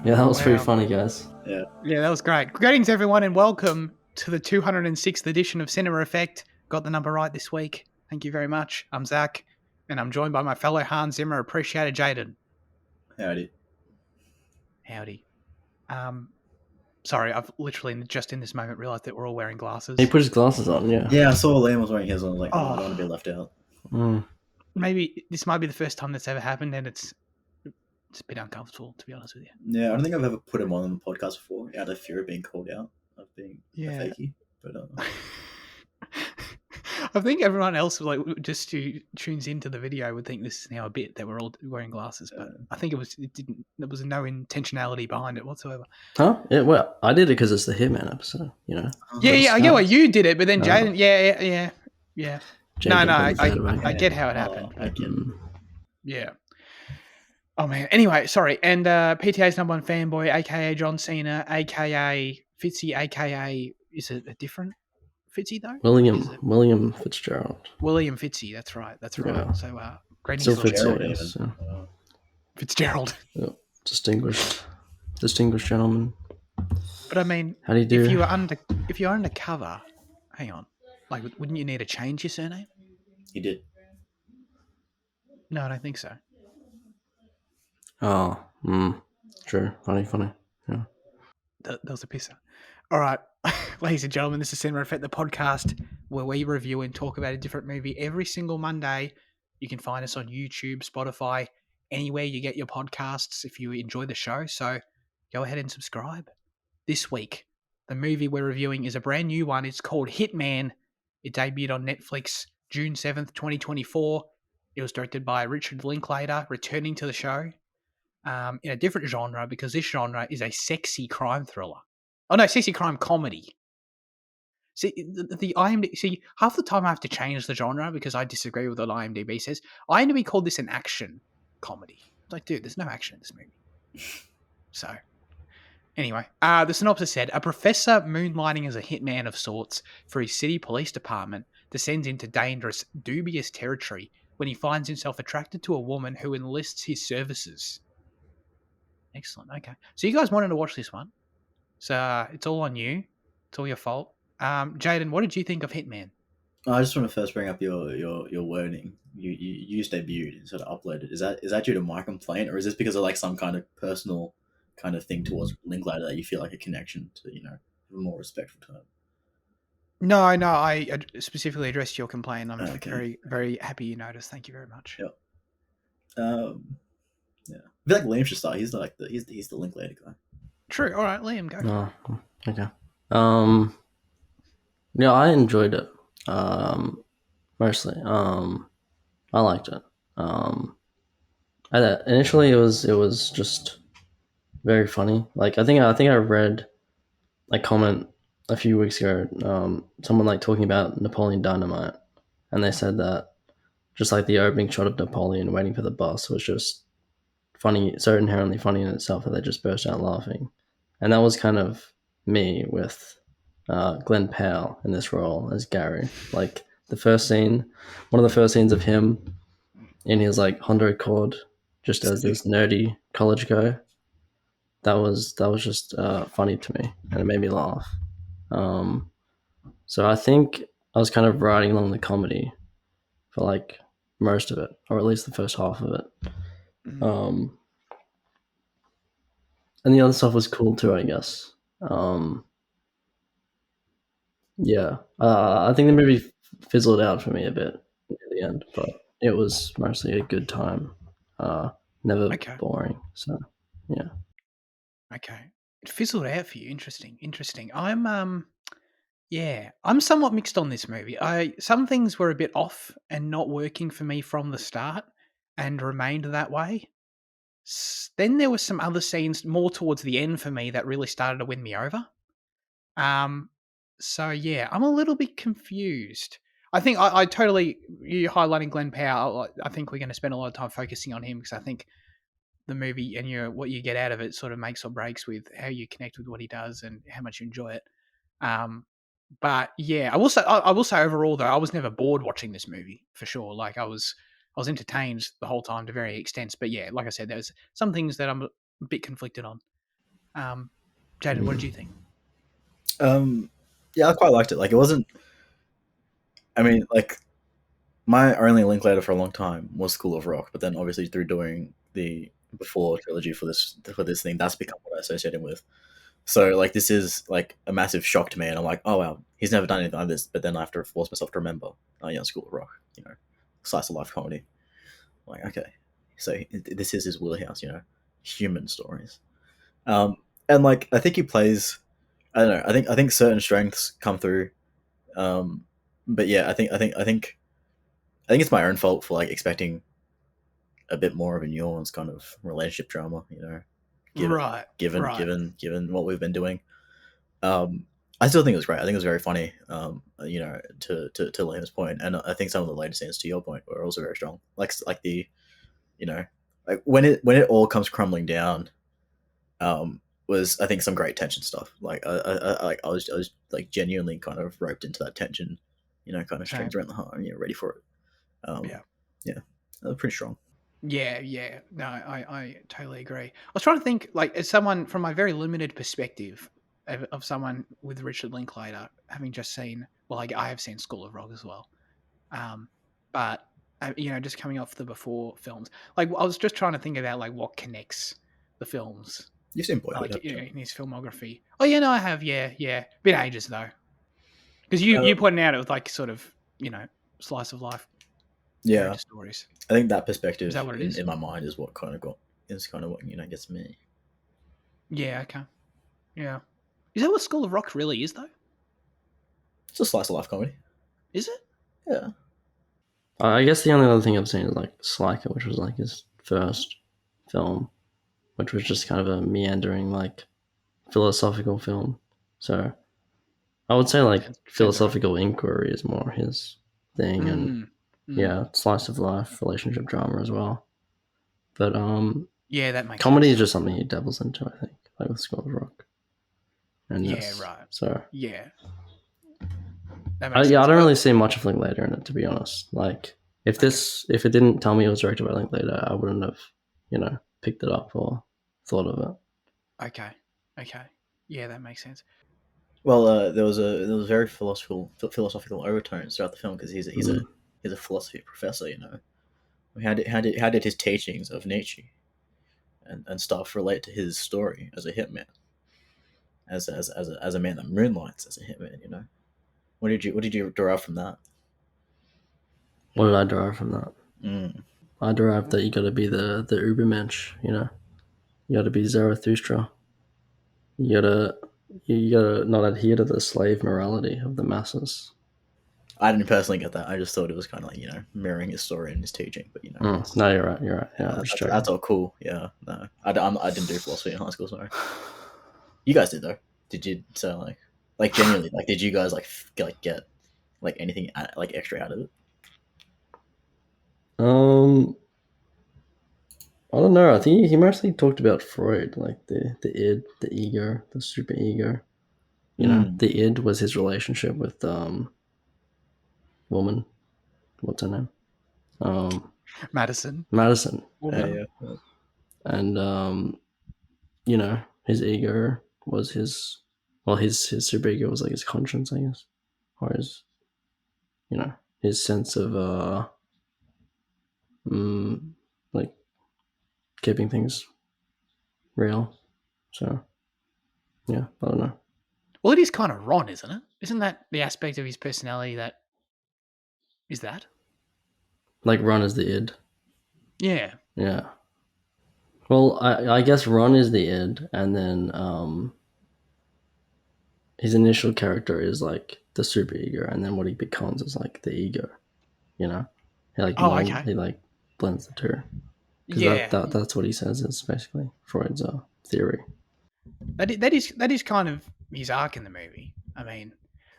Yeah, that was pretty Wow. funny, guys. Yeah, that was great. Greetings, everyone, and welcome to the 206th edition of Cinema Effect. Got the number right this week. Thank you very much. I'm Zach, and I'm joined by my fellow Hans Zimmer appreciator, Jaden. Howdy. Howdy. Sorry, I've literally just in this moment realised that we're all wearing glasses. He put his glasses on, yeah. Yeah, I saw Liam was wearing his. I was like, Oh. I don't want to be left out. Maybe this might be the first time that's ever happened, and it's a bit uncomfortable, to be honest with you. Yeah, I don't think I've ever put him on the podcast before out of fear of being called out of being a fakie. But I think everyone else, like, just who tunes into the video, would think this is now a bit that we're all wearing glasses. But I think there was no intentionality behind it whatsoever. Huh? Yeah, well, I did it because it's the Hitman episode, you know. Yeah, I get why you did it, but then Jaden, yeah. Jaden I get how it happened. Yeah. Oh man. Anyway, sorry. And PTA's number one fanboy, aka John Cena, aka Fitzy, aka is it a different Fitzy though? William Fitzgerald. William Fitzy. That's right. Yeah. So great. Still Fitzgerald. Yeah. Fitzgerald. Yeah. Distinguished gentleman. But I mean, how do you do? If you're undercover, hang on. Like, wouldn't you need to change your surname? He did. No, I don't think so. Oh, true. Funny. Yeah. That was a pisser. All right, ladies and gentlemen, this is Cinema Effect, the podcast where we review and talk about a different movie every single Monday. You can find us on YouTube, Spotify, anywhere you get your podcasts if you enjoy the show. So go ahead and subscribe. This week, the movie we're reviewing is a brand new one. It's called Hitman. It debuted on Netflix June 7th, 2024. It was directed by Richard Linklater, returning to the show in a different genre because this genre is a sexy crime thriller. Oh no, sexy crime comedy. See, the IMDb. See, half the time I have to change the genre because I disagree with what IMDb says. IMDb called this an action comedy. Like, dude, there's no action in this movie. So, anyway, the synopsis said, a professor moonlighting as a hitman of sorts for his city police department descends into dangerous, dubious territory when he finds himself attracted to a woman who enlists his services. Excellent. Okay. So you guys wanted to watch this one. So it's all on you. It's all your fault. Jaden, what did you think of Hitman? I just want to first bring up your wording. You debuted and sort of uploaded. Is that due to my complaint, or is this because of like some kind of personal kind of thing towards Linklater that you feel like a connection to, a more respectful term? No, I specifically addressed your complaint. I'm very, very happy you noticed. Thank you very much. Yep. Yeah. I feel like Liam should start. He's the Linklater guy. True. All right, Liam, go. Oh, okay. Yeah, I enjoyed it. Mostly. I liked it. Initially it was just very funny. Like I think I read a comment a few weeks ago, someone like talking about Napoleon Dynamite, and they said that just like the opening shot of Napoleon waiting for the bus was just funny, so inherently funny in itself that they just burst out laughing. And that was kind of me with Glen Powell in this role as Gary. Like one of the first scenes of him in his like Honda Accord, just as this nerdy college guy. That was just funny to me, and it made me laugh. So I think I was kind of riding along the comedy for like most of it, or at least the first half of it. And the other stuff was cool too, I guess. Yeah, I think the movie fizzled out for me a bit at the end, but it was mostly a good time. Never boring. So, yeah. Okay, it fizzled out for you. Interesting. I'm somewhat mixed on this movie. Some things were a bit off and not working for me from the start, and remained that way. Then there were some other scenes more towards the end for me that really started to win me over. So yeah, I'm a little bit confused. I think I totally, you highlighting Glen Powell, I think we're going to spend a lot of time focusing on him because I think the movie and what you get out of it sort of makes or breaks with how you connect with what he does and how much you enjoy it. But yeah, I will say overall though, I was never bored watching this movie for sure. Like I was entertained the whole time to varying extents. But yeah, like I said, there's some things that I'm a bit conflicted on. Jaden, what did you think? Yeah, I quite liked it. Like, it wasn't. I mean, like, my only Linklater for a long time was School of Rock, but then obviously through doing the Before trilogy for this thing, that's become what I associate him with. So like, this is like a massive shock to me, and I'm like, oh wow, he's never done anything like this. But then I have to force myself to remember, oh yeah, School of Rock, slice of life comedy. I'm like, okay, so this is his wheelhouse, human stories. Um, and like, I think he plays. I don't know. I think certain strengths come through. Um, but yeah, I think it's my own fault for like expecting a bit more of a nuanced kind of relationship drama. Given Right, given right. given given what we've been doing. Um, I still think it was great. I think it was very funny. To Liam's point, and I think some of the later scenes, to your point, were also very strong. Like the you know like when it all comes crumbling down, was, I think, some great tension stuff. Like I was like genuinely kind of roped into that tension. Kind of Same. strings around the heart. Ready for it. Um, Yeah. yeah, that was pretty strong. Yeah, yeah. No, I totally agree. I was trying to think, like, as someone from my very limited perspective of someone with Richard Linklater, having just seen, well, I have seen School of Rock as well. Um, but, just coming off the Before films, like, I was just trying to think about, like, what connects the films, You've seen Boyhood, like, haven't you? in his filmography. Oh, yeah, no, I have. Yeah, yeah. Been ages, though. Because you Um, pointed out it was, like, sort of, slice of life yeah, character stories. I think that Is that perspective what it in, is? in my mind is kind of what gets me. Yeah, okay. Yeah. Is that what School of Rock really is, though? It's a slice of life comedy. Is it? Yeah. I guess the only other thing I've seen is like Sliker, which was like his first film, which was just kind of a meandering like philosophical film. So I would say like Sounds about philosophical inquiry is more his thing, right. and yeah, slice of life, relationship drama as well. But Yeah, that makes comedy sense. is just something he dabbles into, I think, like with School of Rock and Yeah, this. right. So Yeah, that makes yeah, I sense. don't really see much of Linklater in it, to be honest. Like Okay. if it didn't tell me it was directed by Linklater, I wouldn't have picked it up or thought of it. Okay. Okay. Yeah, that makes sense. Well, there was very philosophical overtones throughout the film, because Mm. he's a philosophy professor. How did his teachings of Nietzsche and stuff relate to his story as a hitman, as a man that moonlights as a hitman? What did you derive from that? What did I derive from that? Mm. I derived that you got to be the Ubermensch. You got to be Zarathustra. You gotta you gotta not adhere to the slave morality of the masses. I didn't personally get that. I just thought it was kind of like, mirroring his story and his teaching. But No, you're right. You're right. Yeah, I'm just that's joking. all cool. Yeah, no, I didn't do philosophy in high school. Sorry, you guys did though. Did you? So like genuinely, like, did you guys get like anything like extra out of it? Um, I don't know. I think he mostly talked about Freud, like the id, the ego, the super ego. Mm. The id was his relationship with woman. What's her name? Um, Madison. Madison. Yeah, Woman. Yeah, yeah. and his ego was his. Well, his super ego was like his conscience, I guess, or you know his sense of like keeping things real. So yeah, I don't know. Well, it is kind of Ron, isn't it? Isn't that the aspect of his personality that is that? Like Ron is the id. Yeah. Yeah. Well, I guess Ron is the id, and then his initial character is like the super ego, and then what he becomes is like the ego. You know, Oh, okay. he like blends the two, because Yeah. that's what he says is basically Freud's theory. That is kind of his arc in the movie. I mean,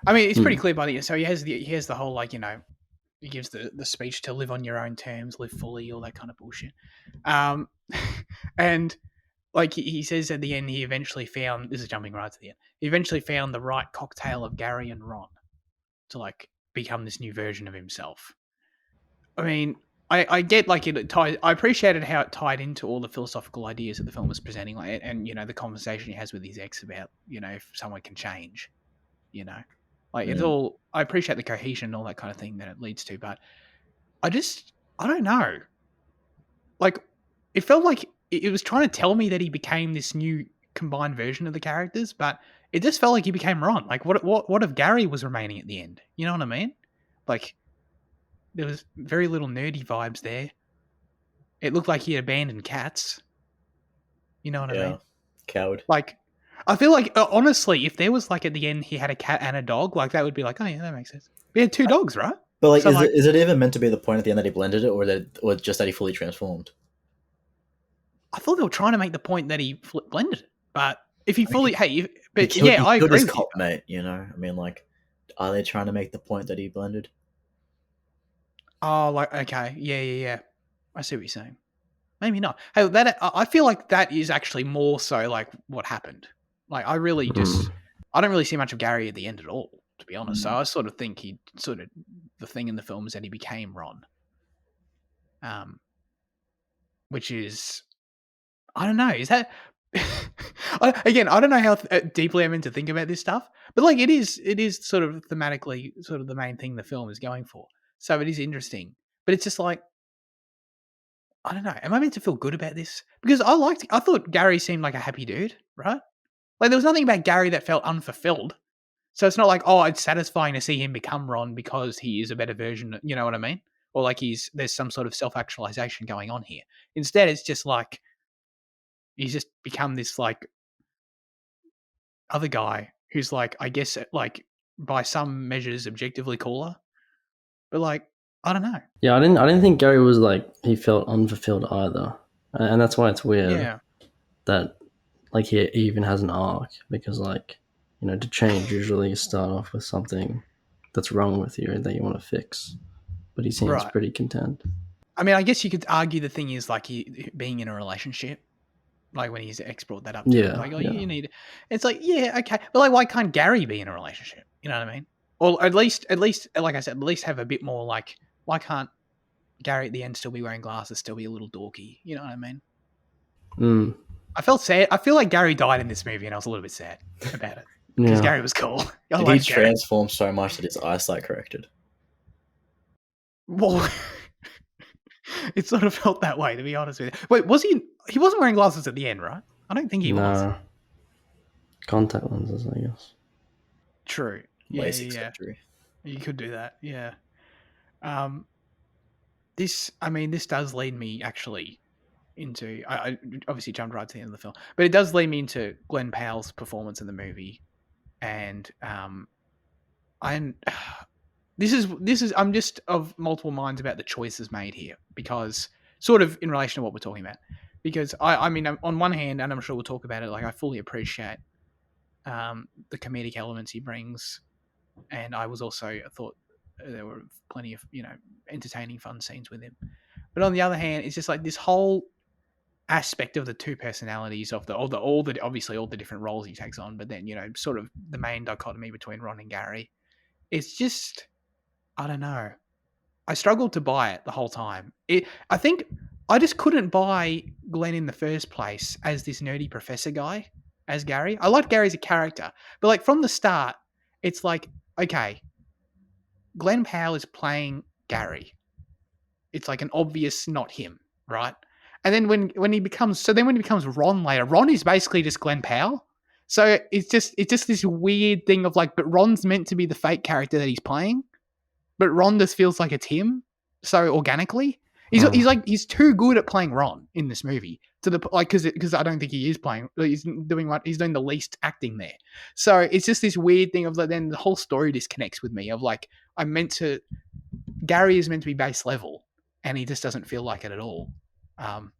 it's pretty Hmm. clear by the so he has the whole, like, he gives the speech to live on your own terms, live fully, all that kind of bullshit. Um, and like he says at the end, he eventually found, this is jumping right to the end. He eventually found the right cocktail of Gary and Ron to, like, become this new version of himself. I mean, I get like it ties. I appreciated how it tied into all the philosophical ideas that the film was presenting, like, and the conversation he has with his ex about if someone can change, like it's Mm. all. I appreciate the cohesion and all that kind of thing that it leads to, but I don't know. Like, it felt like it was trying to tell me that he became this new combined version of the characters, but it just felt like he became Ron. Like, what if Gary was remaining at the end? You know what I mean? Like, there was very little nerdy vibes there. It looked like he had abandoned cats. You know what I Yeah, mean? coward. Like, I feel like honestly, if there was like at the end he had a cat and a dog, like that would be like, oh yeah, that makes sense. We had two dogs, right? But like, So is it like, is it even meant to be the point at the end that he blended it, or just that he fully transformed? I thought they were trying to make the point that he blended it, but if he I mean, fully, hey, he but killed yeah, he I killed agree his with you. cult mate. I mean, like, are they trying to make the point that he blended? Oh, like okay, yeah. I see what you're saying. Maybe not. Hey, that I feel like that is actually more so like what happened. Like I really Mm. just I don't really see much of Gary at the end at all, to be honest. So Mm. I sort of think he sort of the thing in the film is that he became Ron, um, which is I don't know. Is that again? I don't know how deeply I'm meant to think about this stuff, but like it is sort of thematically sort of the main thing the film is going for. So it is interesting, but it's just like I don't know. Am I meant to feel good about this? Because I thought Gary seemed like a happy dude, right? Like there was nothing about Gary that felt unfulfilled. So it's not like, oh, it's satisfying to see him become Ron because he is a better version. You know what I mean? Or like there's some sort of self actualization going on here. Instead, it's just like he's just become this like other guy who's like, I guess, like by some measures, objectively cooler. But like, I don't know. Yeah, I didn't think Gary was like he felt unfulfilled either, and that's why it's weird Yeah, that like he even has an arc because like to change usually you start off with something that's wrong with you that you want to fix, but he seems right. pretty content. I mean, I guess you could argue the thing is like he being in a relationship. Like when his ex brought that up to him, Yeah, like, oh, yeah. you need. It's like, yeah, okay, but like, why can't Gary be in a relationship? You know what I mean? Or at least, like I said, at least have a bit more like, why can't Gary at the end still be wearing glasses, still be a little dorky? You know what I mean? Mm, I felt sad. I feel like Gary died in this movie, and I was a little bit sad about it because yeah. Gary was cool. I Did he liked Gary. transform so much that his eyesight corrected? Well, it sort of felt that way, to be honest with you. Wait, was he? He wasn't wearing glasses at the end, right? I don't think he was. No, contact lenses, I guess. True. Yeah, LASIK yeah, surgery. yeah. You could do that. Yeah. Um, this does lead me actually into. I obviously jumped right to the end of the film, but it does lead me into Glen Powell's performance in the movie, and I'm. This is. I'm just of multiple minds about the choices made here because sort of in relation to what we're talking about. Because I mean, on one hand, and I'm sure we'll talk about it. Like I fully appreciate the comedic elements he brings, and I thought there were plenty of entertaining, fun scenes with him. But on the other hand, it's just like this whole aspect of the two personalities of all the obviously all the different roles he takes on, but then sort of the main dichotomy between Ron and Gary. It's just I don't know. I struggled to buy it the whole time. I think I just couldn't buy Glenn in the first place as this nerdy professor guy as Gary. I like Gary as a character, but like from the start, it's like okay, Glen Powell is playing Gary. It's like an obvious not him, right? And then when he becomes Ron later, Ron is basically just Glen Powell. So it's just this weird thing of like, but Ron's meant to be the fake character that he's playing, but Ron just feels like it's him so organically. He's too good at playing Ron in this movie to the like because I don't think he is playing. He's doing the least acting there. So it's just this weird thing of like, then the whole story disconnects with me of like Gary is meant to be base level, and he just doesn't feel like it at all. Um,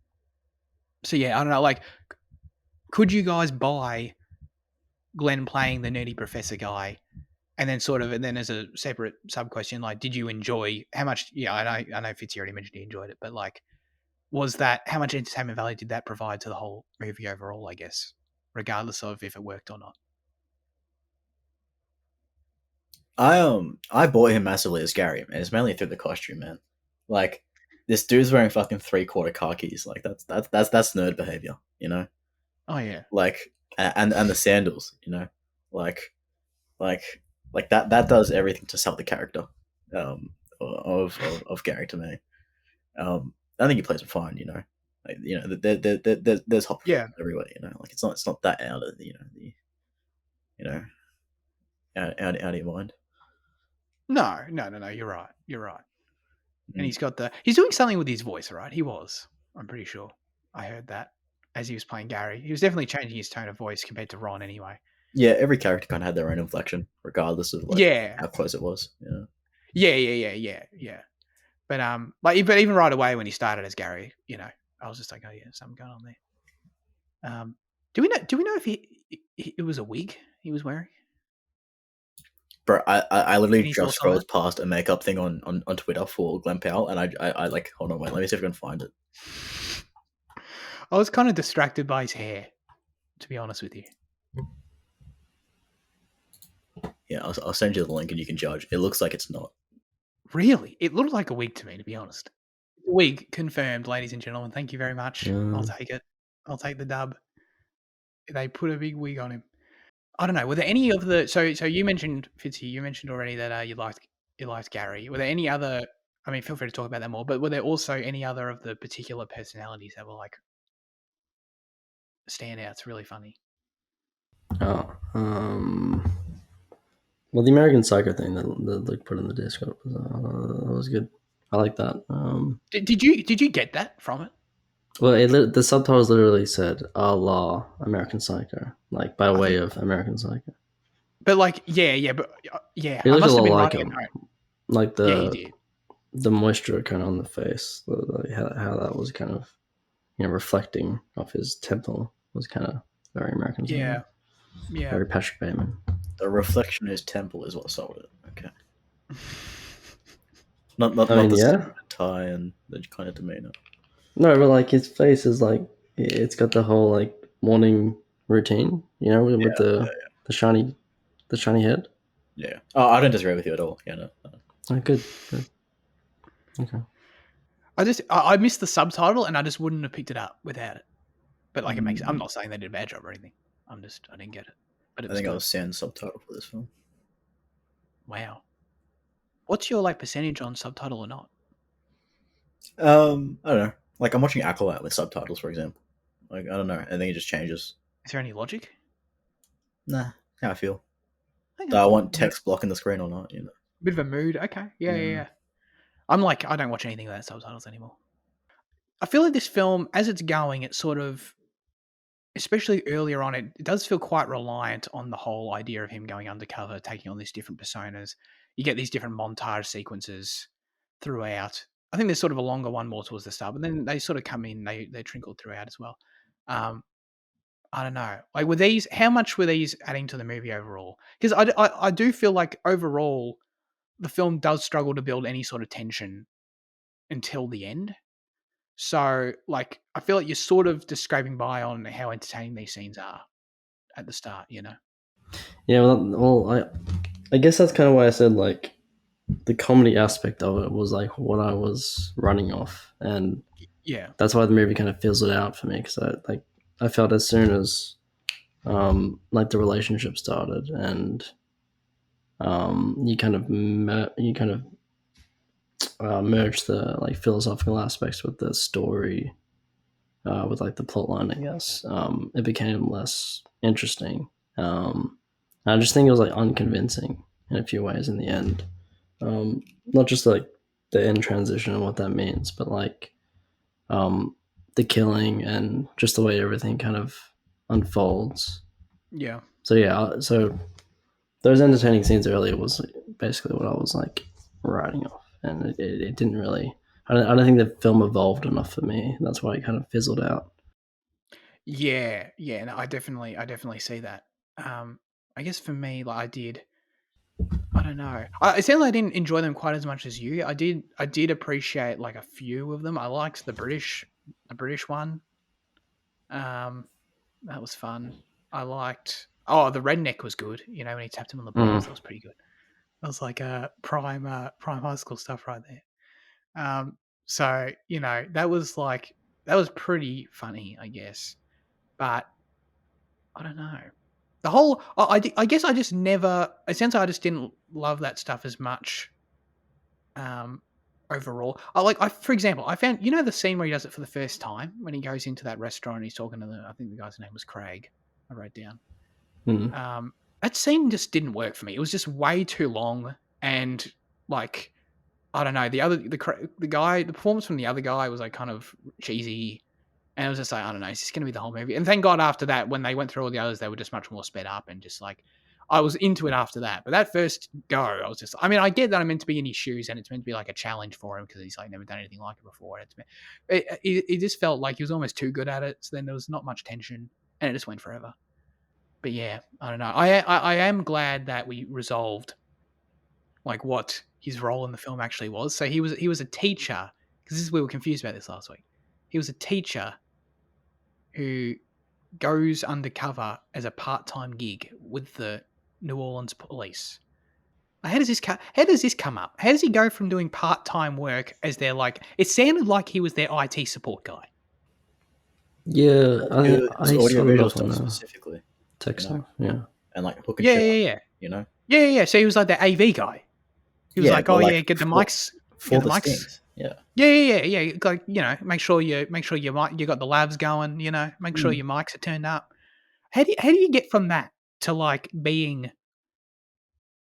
so yeah, I don't know. Like, could you guys buy Glenn playing the nerdy professor guy, and then as a separate sub question, like, did you enjoy how much? Yeah, I know Fitz already mentioned he enjoyed it, but like, was that how much entertainment value did that provide to the whole movie overall? I guess, regardless of if it worked or not. I bought him massively as Gary, man. It's mainly through the costume, man. Like this dude's wearing fucking 3/4 khakis. Like that's nerd behavior, you know. Oh yeah. Like and the sandals, you know, like like that does everything to sell the character of Gary to me. I think he plays him fine, you know. Like, you know, there's hot Yeah. everywhere, you know. Like it's not that out of you know out of your mind. No. You're right. You're right. And Mm. he's doing something with his voice, right? He was. I'm pretty sure. I heard that as he was playing Gary. He was definitely changing his tone of voice compared to Ron anyway. Yeah, every character kind of had their own inflection, regardless of like Yeah. how close it was. Yeah. Yeah. But even right away when he started as Gary, you know, I was just like, oh yeah, something going on there. Do we know if it was a wig he was wearing? Bro, I literally Any just thoughts on that? scrolled past a makeup thing on Twitter for Glen Powell, and I like, hold on, wait, let me see if I can find it. I was kind of distracted by his hair, to be honest with you. Yeah, I'll send you the link and you can judge. It looks like it's not. Really? It looked like a wig to me, to be honest. Wig confirmed, ladies and gentlemen. Thank you very much. I'll take it. I'll take the dub. They put a big wig on him. I don't know. Were there any of the so you mentioned Fitzy? You mentioned already that you liked Gary. Were there any other? I mean, feel free to talk about that more. But were there also any other of the particular personalities that were like standouts? Really funny. Oh, well, the American Psycho thing that Luke put in the Discord was good. I like that. Did you get that from it? Well, the subtitles literally said "a la American Psycho," like by way of American Psycho. But like, yeah. He I looked a must have lot been like writing him, a note. like Yeah, he did. the moisture kind of on the face, like how that was kind of reflecting off his temple was kind of very American Psycho. Yeah. Very Patrick Bateman. The reflection in his temple is what sold it. Okay. Not I mean, the yeah. tie and the kind of demeanor. No, but like his face is like it's got the whole like morning routine, with the shiny head. Yeah. Oh, I don't disagree with you at all. Yeah, no. Oh, good. Okay. I missed the subtitle and I just wouldn't have picked it up without it. But like, I'm Mm. not saying they did a bad job or anything. I didn't get it. But I think I was sans subtitle for this film. Wow. What's your like percentage on subtitle or not? I don't know. Like I'm watching Acolyte with subtitles, for example. Like I don't know. I think it just changes. Is there any logic? Nah, how I feel. Okay. Do I want text blocking the screen or not? You know. Bit of a mood. Okay. Yeah. I'm like, I don't watch anything without subtitles anymore. I feel like this film, as it's going, it's sort of, especially earlier on, it does feel quite reliant on the whole idea of him going undercover, taking on these different personas. You get these different montage sequences throughout. I think there's sort of a longer one more towards the start, but then they sort of come in, they trickle throughout as well. I don't know. Like, how much were these adding to the movie overall? Because I do feel like overall, the film does struggle to build any sort of tension until the end. So, like, I feel like you're sort of just scraping by on how entertaining these scenes are at the start, you know? Yeah, well, I guess that's kind of why I said like the comedy aspect of it was like what I was running off, and Yeah. that's why the movie kind of fizzled out for me because I felt as soon as like the relationship started and you kind of merge the like philosophical aspects with the story, with like the plot line, I guess. It became less interesting. I just think it was like unconvincing in a few ways in the end. Not just like the end transition and what that means, but like the killing and just the way everything kind of unfolds. Yeah. So those entertaining scenes earlier was like basically what I was like writing off, and it didn't really. I don't think the film evolved enough for me. That's why it kind of fizzled out. Yeah. No, I definitely see that. I guess for me, like I don't know. It sounds like I didn't enjoy them quite as much as you. I did appreciate like a few of them. I liked the British one. That was fun. I liked. Oh, the redneck was good. You know, when he tapped him on the balls, that was pretty good. That was like prime high school stuff right there. So, that was pretty funny, I guess. But I don't know. The whole, I guess I just never, it sounds like I just didn't love that stuff as much um, overall. For example, I found, the scene where he does it for the first time when he goes into that restaurant and he's talking to I think the guy's name was Craig. I wrote down. Mm. That scene just didn't work for me. It was just way too long, and like, I don't know, the guy, the performance from the other guy was like kind of cheesy, and it was just like, I don't know, is this going to be the whole movie? And thank God after that, when they went through all the others, they were just much more sped up and just like, I was into it after that. But that first go, I was just, I mean, I get that I'm meant to be in his shoes and it's meant to be like a challenge for him because he's like never done anything like it before. It just felt like he was almost too good at it. So then there was not much tension and it just went forever. But yeah, I don't know. I am glad that we resolved like what his role in the film actually was. So he was a teacher, because we were confused about this last week. He was a teacher who goes undercover as a part-time gig with the New Orleans police. How does this come up? How does he go from doing part-time work as their like? It sounded like he was their IT support guy. Yeah, It's I audio started visual off on stuff specifically, tech stuff. Yeah, and like hook and Yeah, shit yeah, up, yeah, you know. yeah. So he was like the AV guy. He was like, but oh like yeah, get the mics, for the stings. Yeah. Yeah. Like, make sure you got the labs going. Make sure Mm. your mics are turned up. How do you get from that to like being,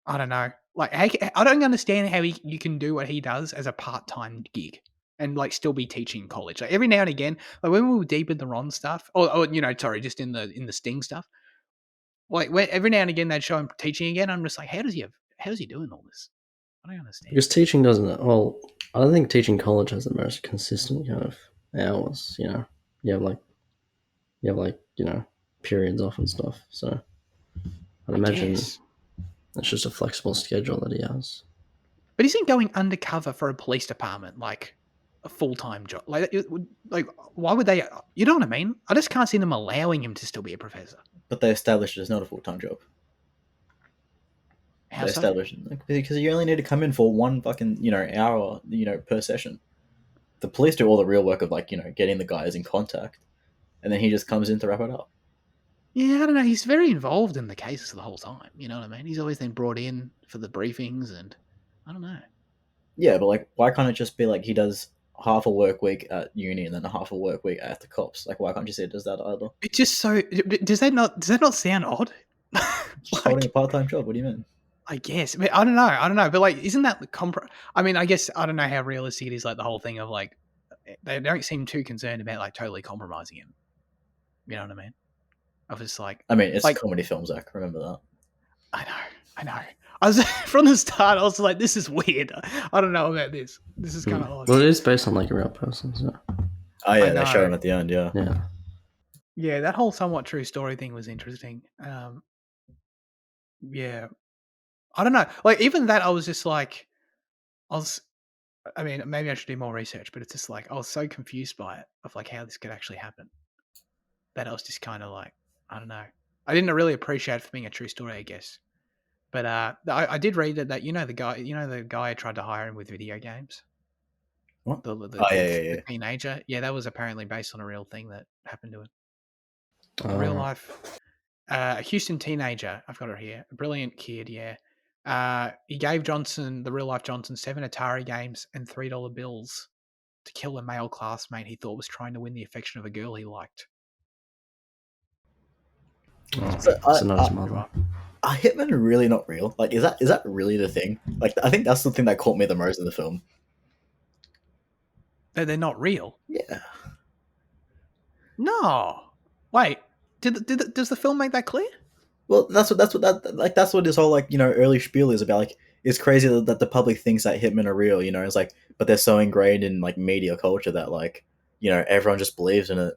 I don't know, like I don't understand how you can do what he does as a part time gig and like still be teaching college. Like every now and again, like when we were deep in the Ron stuff, or sorry, just in the Sting stuff. Like every now and again they'd show him teaching again. I'm just like, how does he doing all this? I don't understand. because teaching doesn't. Well, I don't think teaching college has the most consistent kind of hours. You have like periods off and stuff. So I'd I imagine guess. it's just a flexible schedule that he has. But isn't going undercover for a police department like a full time job? Like, why would they? You know what I mean? I just can't see them allowing him to still be a professor. But they established it's not a full-time job. How They so? established because you only need to come in for one fucking hour per session. The police do all the real work of like getting the guys in contact, and then he just comes in to wrap it up. Yeah, I don't know. He's very involved in the cases the whole time. You know what I mean? He's always been brought in for the briefings, and I don't know. Yeah, but like, why can't it just be like he does half a work week at uni and then a half a work week at the cops? Like, why can't you say it does that either? It's just so. Does that not sound odd? Just holding a Like, part-time job. What do you mean? I guess. But I don't know. But like, isn't that the I mean, I guess I don't know how realistic it is. Like the whole thing of like, they don't seem too concerned about like totally compromising him. You know what I mean? I was just like, I mean, it's like comedy film, Zach. Remember that. I know. I was from the start. I was like, this is weird. I don't know about this. This is kind of odd. Well, it is based on like a real person. So Oh I yeah, they show know. him at the end. Yeah. yeah, Yeah, that whole somewhat true story thing was interesting. Yeah, I don't know. Like even that, I was just like, I was. I mean, maybe I should do more research, but it's just like I was so confused by it of like how this could actually happen that I was just kind of like, I don't know. I didn't really appreciate it for being a true story, I guess. But I did read that the guy who tried to hire him with video games, What? the Oh yeah. the teenager. Yeah, that was apparently based on a real thing that happened to him, a real uh, life. A Houston teenager. I've got her here. A brilliant kid. Yeah. He gave Johnson, the real life Johnson, 7 Atari games and $3 bills to kill a male classmate he thought was trying to win the affection of a girl he liked. So so not his mother. are hitmen really not real? Like, is that really the thing? Like, I think that's the thing that caught me the most in the film. They're not real. Yeah. No. Wait. Does the film make that clear? Well, that's what this whole like early spiel is about. Like, it's crazy that the public thinks that hitmen are real. It's like, but they're so ingrained in like media culture that like everyone just believes in it,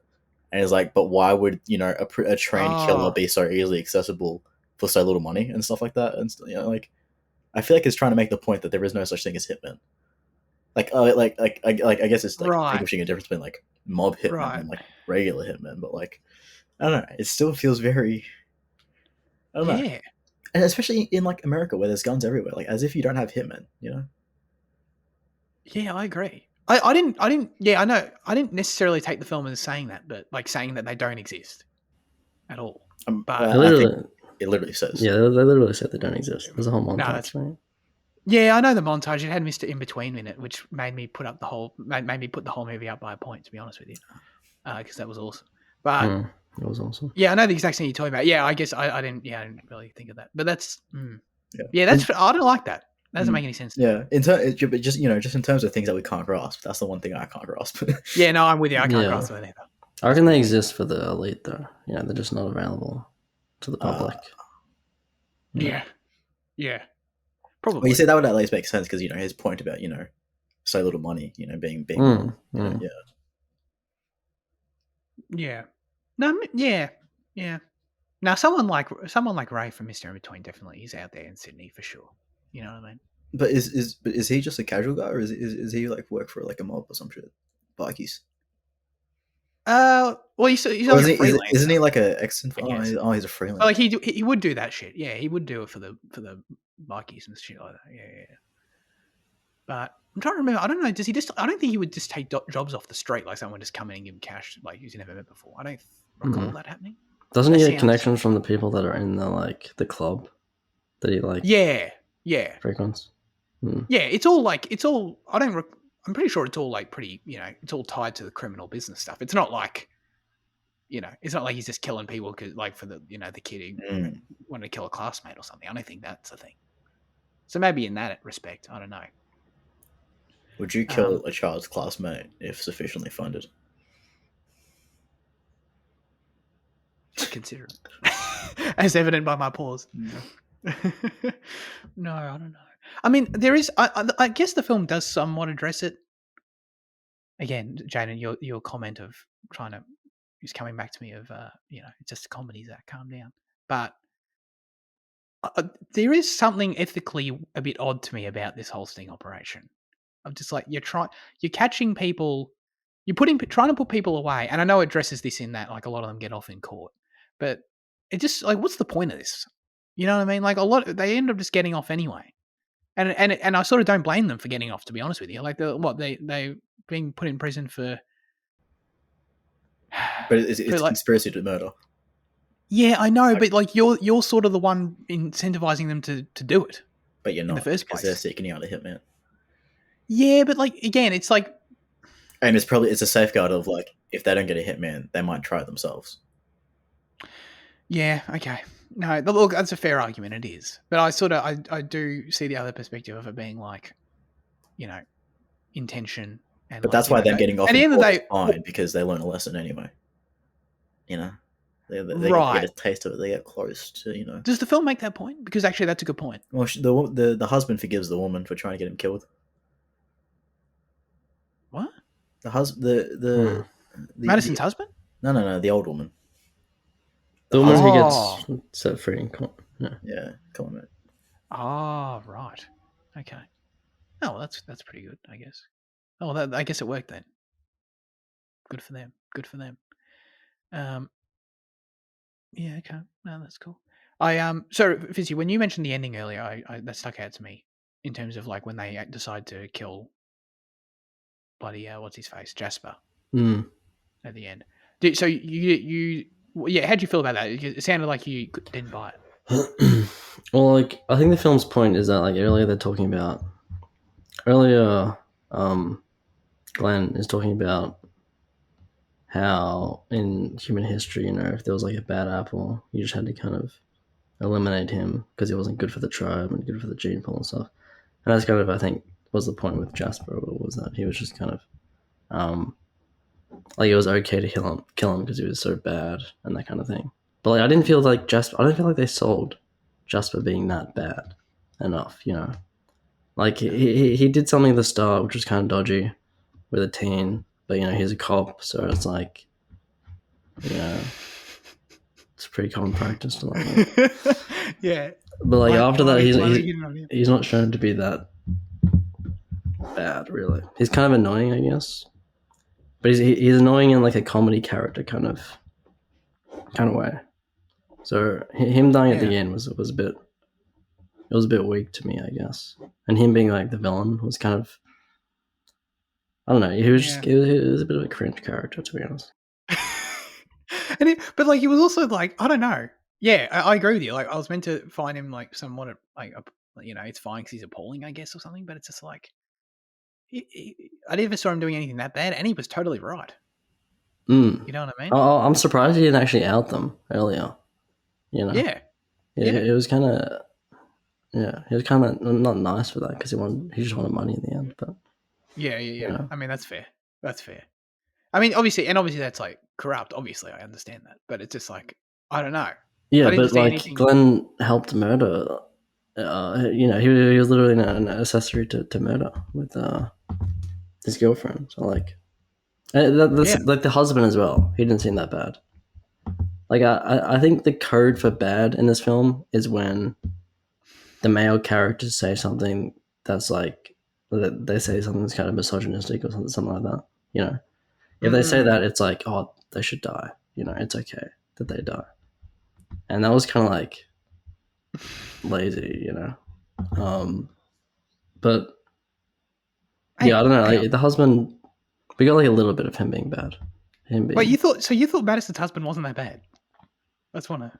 and it's like, but why would a trained killer Oh, be so easily accessible for so little money and stuff like that? And like, I feel like it's trying to make the point that there is no such thing as hitmen. Like, I guess it's like right. distinguishing a difference between like mob hitmen Right. and like regular hitmen, but like, I don't know, it still feels very, I don't know. Yeah. And especially in like America where there's guns everywhere, like as if you don't have hitmen. Yeah, I agree. I didn't. Yeah, I know. I didn't necessarily take the film as saying that, but like saying that they don't exist at all. But They I think literally, it literally says. yeah, they literally said they don't exist. There's a whole no, montage, right? yeah, I know the montage. It had Mr. In Between in it, which made me put the whole movie up by a point. To be honest with you, because that was awesome. But It was awesome. yeah, I know the exact thing you're talking about. Yeah, I guess I didn't. Yeah, I didn't really think of that. But that's. Yeah. Yeah, that's. I don't like that. That doesn't make any sense. Yeah, just just in terms of things that we can't grasp, that's the one thing I can't grasp. Yeah, no, I'm with you. I can't Yeah. grasp it either. I reckon they exist for the elite, though. Yeah, they're just not available to the public. Yeah, probably. Well, you say that would at least make sense because his point about so little money, being Yeah. No, yeah. Now, someone like Ray from Mr. In Between definitely is out there in Sydney for sure. You know what I mean? But is he just a casual guy, or is he like work for like a mob or some shit? Bikies. Well, he's like a freelancer. Isn't he like a ex? He's a freelancer. Like he would do that shit. Yeah, he would do it for the bikies and shit like that. Yeah. But I'm trying to remember. I don't know. Does he just? I don't think he would just take jobs off the street like someone just come in and give him cash like he's never met before. I don't recall that happening. Doesn't he get connections from the people that are in the club that he like? Yeah. Frequents. Yeah, it's all. I'm pretty sure it's all like pretty. It's all tied to the criminal business stuff. It's not like. It's not like he's just killing people because, like, for the the kid who wanted to kill a classmate or something. I don't think that's a thing. So maybe in that respect, I don't know. Would you kill a child's classmate if sufficiently funded? Consider it. As evident by my pause. No, I don't know. I mean, there is. I guess the film does somewhat address it. Again, Jaden, your comment of trying to is coming back to me of it's just a comedy, Zach, calm down. But there is something ethically a bit odd to me about this whole sting operation. I'm just like you're catching people, trying to put people away, and I know it addresses this in that like a lot of them get off in court, but it just like what's the point of this? You know what I mean? Like they end up just getting off anyway, and I sort of don't blame them for getting off, to be honest with you. Like they being put in prison for. But it's conspiracy to murder. Yeah, I know, but like you're sort of the one incentivizing them to do it. But you're not, in the first because place. they're seeking out a hitman. Yeah, but like again, it's like, and it's a safeguard of like if they don't get a hitman, they might try it themselves. Yeah. Okay. No, look, that's a fair argument. It is, but I do see the other perspective of it being like, intention. And but that's why them getting off at the end of the day, fine because they learn a lesson anyway. They right. get a taste of it. They get close to Does the film make that point? Because actually, that's a good point. Well, the husband forgives the woman for trying to get him killed. What? The husband, Madison's husband? No, the old woman. The woman who gets set free in court. Yeah, come on, mate. Oh, right. Okay. Oh, well, that's pretty good, I guess. Oh, I guess it worked then. Good for them. Yeah, okay. No, that's cool. So Fizzy, when you mentioned the ending earlier, that stuck out to me in terms of like when they decide to kill bloody what's his face, Jasper, at the end. So how'd you feel about that? It sounded like you didn't buy it. Well, like I think the film's point is that like earlier Glenn is talking about how in human history, if there was like a bad apple, you just had to kind of eliminate him because he wasn't good for the tribe and good for the gene pool and stuff. And that's kind of, I think, was the point with Jasper, was that he was just kind of like it was okay to kill him because he was so bad and that kind of thing. But like I don't feel like they sold Jasper being that bad enough, Like he did something at the start which was kind of dodgy with a teen, but he's a cop, so it's like, it's pretty common practice to like that. Yeah. But like after that, he's not shown to be that bad, really. He's kind of annoying, I guess, but he's annoying in like a comedy character kind of way. So him dying at the end was a bit. It was a bit weak to me, I guess, and him being like the villain was kind of. I don't know. He was Yeah. just he was a bit of a cringe character, to be honest. But like he was also like, I don't know. Yeah, I agree with you. Like I was meant to find him like somewhat like it's fine because he's appalling, I guess, or something. But it's just like I never saw him doing anything that bad, and he was totally right. Mm. You know what I mean? Oh, I'm surprised he didn't actually out them earlier. You know, Yeah, yeah, it was kind of he was kind of not nice for that because he just wanted money in the end. But yeah. you know, I mean, that's fair. That's fair. I mean, obviously that's like corrupt. Obviously, I understand that, but it's just like I don't know. yeah, I didn't but see like anything. Glenn helped murder. He was literally an accessory to murder with his girlfriend. So like, that's Yeah. like the husband as well. He didn't seem that bad. Like I think the code for bad in this film is when the male characters say something that's like that they say something that's kind of misogynistic or something like that. You know, if they say Mm. that, it's like, oh, they should die. You know, it's okay that they die. And that was kind of like lazy, you know. But yeah, I don't know. Hang on. Like the husband, we got like a little bit of him being bad. Him Wait, being, you thought Madison's husband wasn't that bad? That's one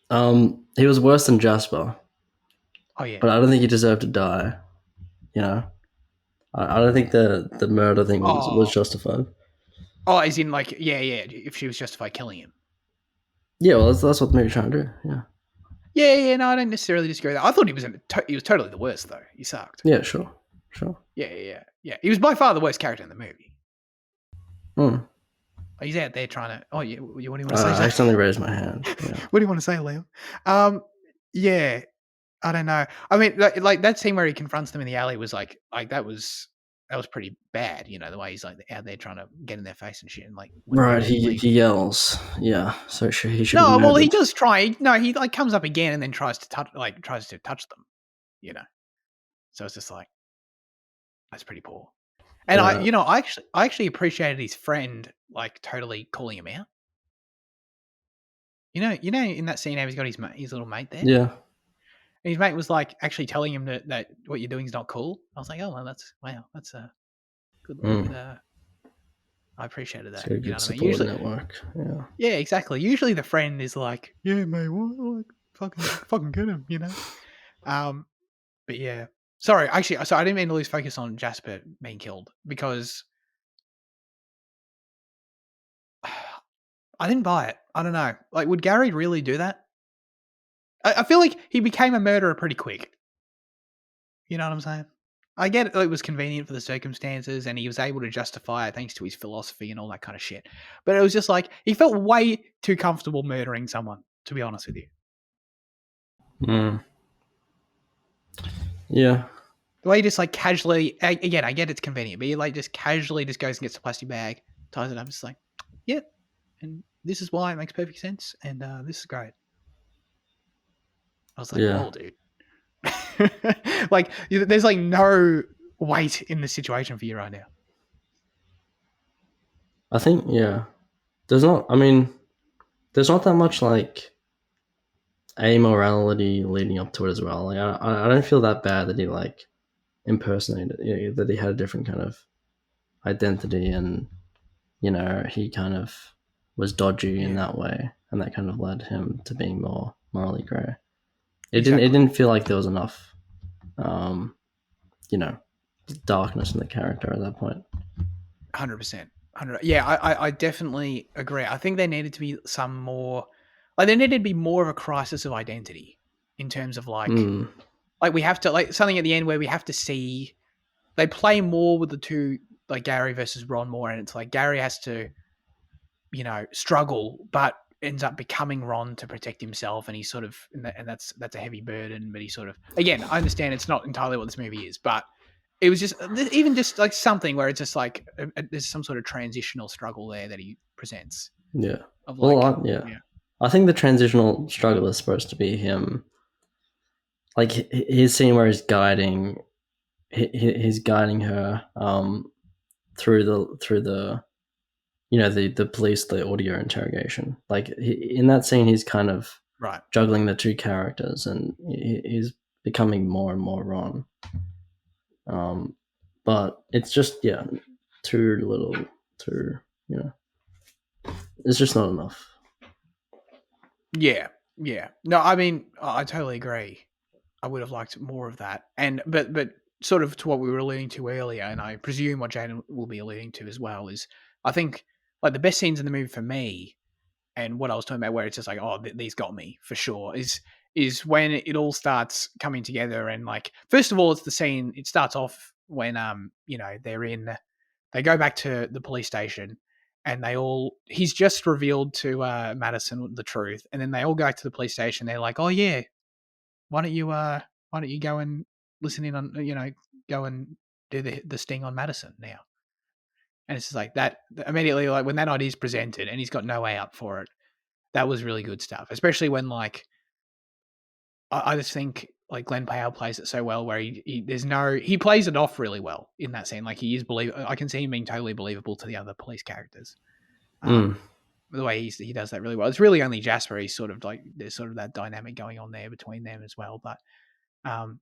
of. he was worse than Jasper, Oh yeah. but I don't think he deserved to die. You know, I don't think the murder thing was Oh. justified. Oh, as in like yeah. If she was justified killing him. Yeah, well, that's what the movie's trying to do. Yeah, Yeah. No, I don't necessarily disagree with that. I thought he was totally the worst though. He sucked. yeah, sure. Yeah. He was by far the worst character in the movie. Hmm. He's out there trying to. Oh yeah. What do you want to say? I accidentally raised my hand. Yeah. What do you want to say, Leo? Yeah. I don't know. I mean, like that scene where he confronts them in the alley was like that was pretty bad. You know, the way he's like out there trying to get in their face and shit, and like when Right, people leave. he yells. Yeah, so he should be No, well, he murdered. does try. No, he like comes up again and then tries to touch them. You know, so it's just like that's pretty poor. And I actually appreciated his friend like totally calling him out. You know, in that scene, how he's got his little mate there. Yeah. And his mate was like actually telling him that what you're doing is not cool. I was like, oh well, that's a good. I appreciated It's that. a You know good what I mean? support Usually, network. Yeah. yeah, exactly. Usually the friend is like, yeah, mate, what, like, fucking get him, you know. But yeah, sorry, actually, so I didn't mean to lose focus on Jasper being killed because I didn't buy it. I don't know. Like, would Gary really do that? I feel like he became a murderer pretty quick. You know what I'm saying? I get it was convenient for the circumstances and he was able to justify it thanks to his philosophy and all that kind of shit. But it was just like, he felt way too comfortable murdering someone, to be honest with you. Mm. Yeah. The way he just like casually, again, I get it's convenient, but he like just casually just goes and gets a plastic bag, ties it up, it's like, yeah, and this is why it makes perfect sense, and this is great. I was like, Yeah. whoa, dude. Like, there's like no weight in the situation for you right now. I think there's not that much like amorality leading up to it as well. Like I don't feel that bad that he like impersonated, that he had a different kind of identity, and he kind of was dodgy in that way, and that kind of led him to being more morally grey. It didn't feel like there was enough darkness in the character at that point. 100%. Yeah, I definitely agree. I think there needed to be some more, like there needed to be more of a crisis of identity in terms of like we have to, like something at the end where we have to see, they play more with the two, like Gary versus Ron more, and it's like Gary has to, struggle, but ends up becoming Ron to protect himself, and he's sort of, and that's a heavy burden, but he sort of, again, I understand it's not entirely what this movie is, but it was just even just like something where it's just like there's some sort of transitional struggle there that he presents. Yeah. Of like, I think the transitional struggle is supposed to be him, like his scene where he's guiding her through the the police, the audio interrogation. Like in that scene, he's kind of right juggling the two characters, and he's becoming more and more Ron. But it's just too little, too, you know, it's just not enough. Yeah, yeah. No, I mean, I totally agree. I would have liked more of that. And but sort of to what we were alluding to earlier, and I presume what Jane will be alluding to as well is, I think like the best scenes in the movie for me, and what I was talking about, where it's just like, oh, these got me for sure, is when it all starts coming together. And like, first of all, it's the scene. It starts off when they go back to the police station, and he's just revealed to Madison the truth, and then they all go back to the police station. They're like, oh yeah, why don't you go and listen in on, go and do the sting on Madison now? And it's just like that immediately, like when that idea is presented and he's got no way out for it, that was really good stuff. Especially when like I just think like Glen Powell plays it so well, where he plays it off really well in that scene. Like he is I can see him being totally believable to the other police characters. Mm. The way he does that really well. It's really only Jasper. He's sort of like there's sort of that dynamic going on there between them as well. But and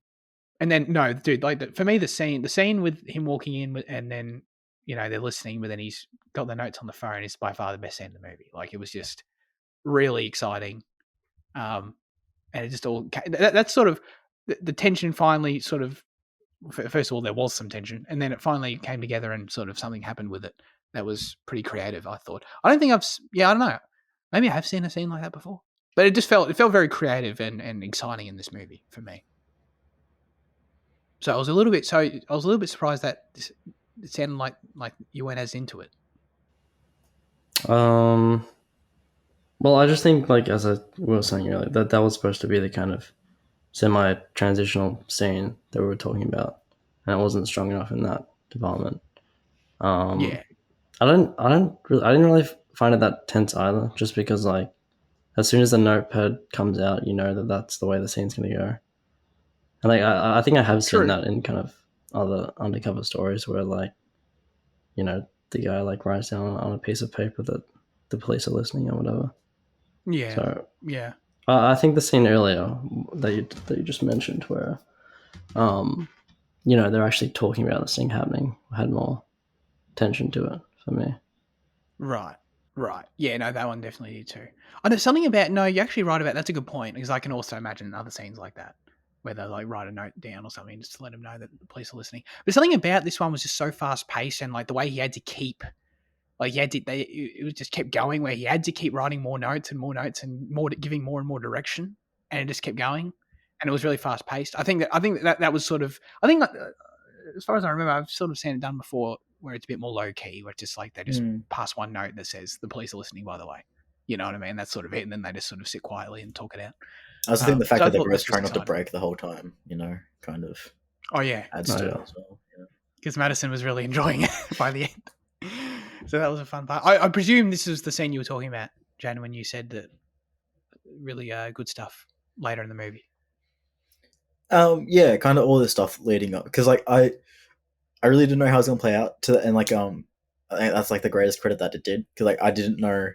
then no, dude, like for me, the scene with him walking in and then they're listening, but then he's got the notes on the phone is by far the best scene in the movie. Like it was just really exciting, and it just all that's sort of the tension finally sort of. First of all, there was some tension, and then it finally came together, and sort of something happened with it that was pretty creative. I thought. I don't think I don't know. Maybe I have seen a scene like that before, but it felt very creative and exciting in this movie for me. So I was a little bit surprised that it sounded like you weren't as into it. Well, I just think, like, as I was saying earlier, that was supposed to be the kind of semi-transitional scene that we were talking about, and it wasn't strong enough in that department. Yeah, I didn't really find it that tense either, just because, like, as soon as the notepad comes out, you know that that's the way the scene's gonna go. And like, I think I have seen true. that in kind of other undercover stories where, like, the guy like writes down on a piece of paper that the police are listening or whatever. Yeah, So yeah, I think the scene earlier that you just mentioned, where they're actually talking about this thing happening, had more tension to it for me. right. Yeah, no, that one definitely did too. I know something about no. You're actually right about that's a good point because I can also imagine other scenes like that where they like write a note down or something just to let them know that the police are listening. But something about this one was just so fast paced and like the way he had to keep. Like it was just kept going where he had to keep writing more notes and more giving more and more direction, and it just kept going, and it was really fast paced. I think that was sort of as far as I remember, I've sort of seen it done before where it's a bit more low key, where it's just like they just pass one note that says the police are listening. By the way, you know what I mean? That's sort of it, and then they just sort of sit quietly and talk it out. I also think the fact So I that they're thought both this was trying not to exciting. break the whole time, kind of Oh yeah, adds to it as well. Yeah. because Madison was really enjoying it by the end. So that was a fun part. I presume this is the scene you were talking about, Jan, when you said that really good stuff later in the movie. Yeah, kind of all this stuff leading up because like I really didn't know how it was gonna play out and like I think that's like the greatest credit that it did because like I didn't know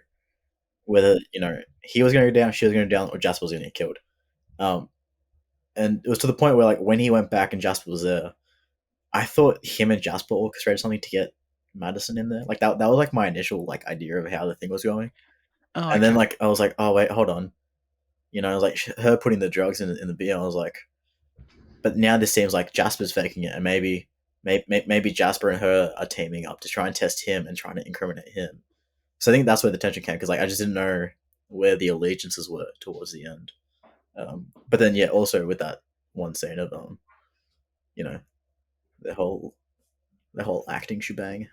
whether he was gonna go down, she was gonna go down, or Jasper was gonna get killed. And it was to the point where like when he went back and Jasper was there, I thought him and Jasper orchestrated something to get Madison in there. Like that was like my initial like idea of how the thing was going. Oh, And then okay. like I was like, oh wait, hold on. I was like her putting the drugs in the beer. I was like, but now this seems like Jasper's faking it, and maybe Jasper and her are teaming up to try and test him and trying to incriminate him. So I think that's where the tension came because like I just didn't know where the allegiances were towards the end. But then yeah, also with that one scene of you know, the whole acting shebang.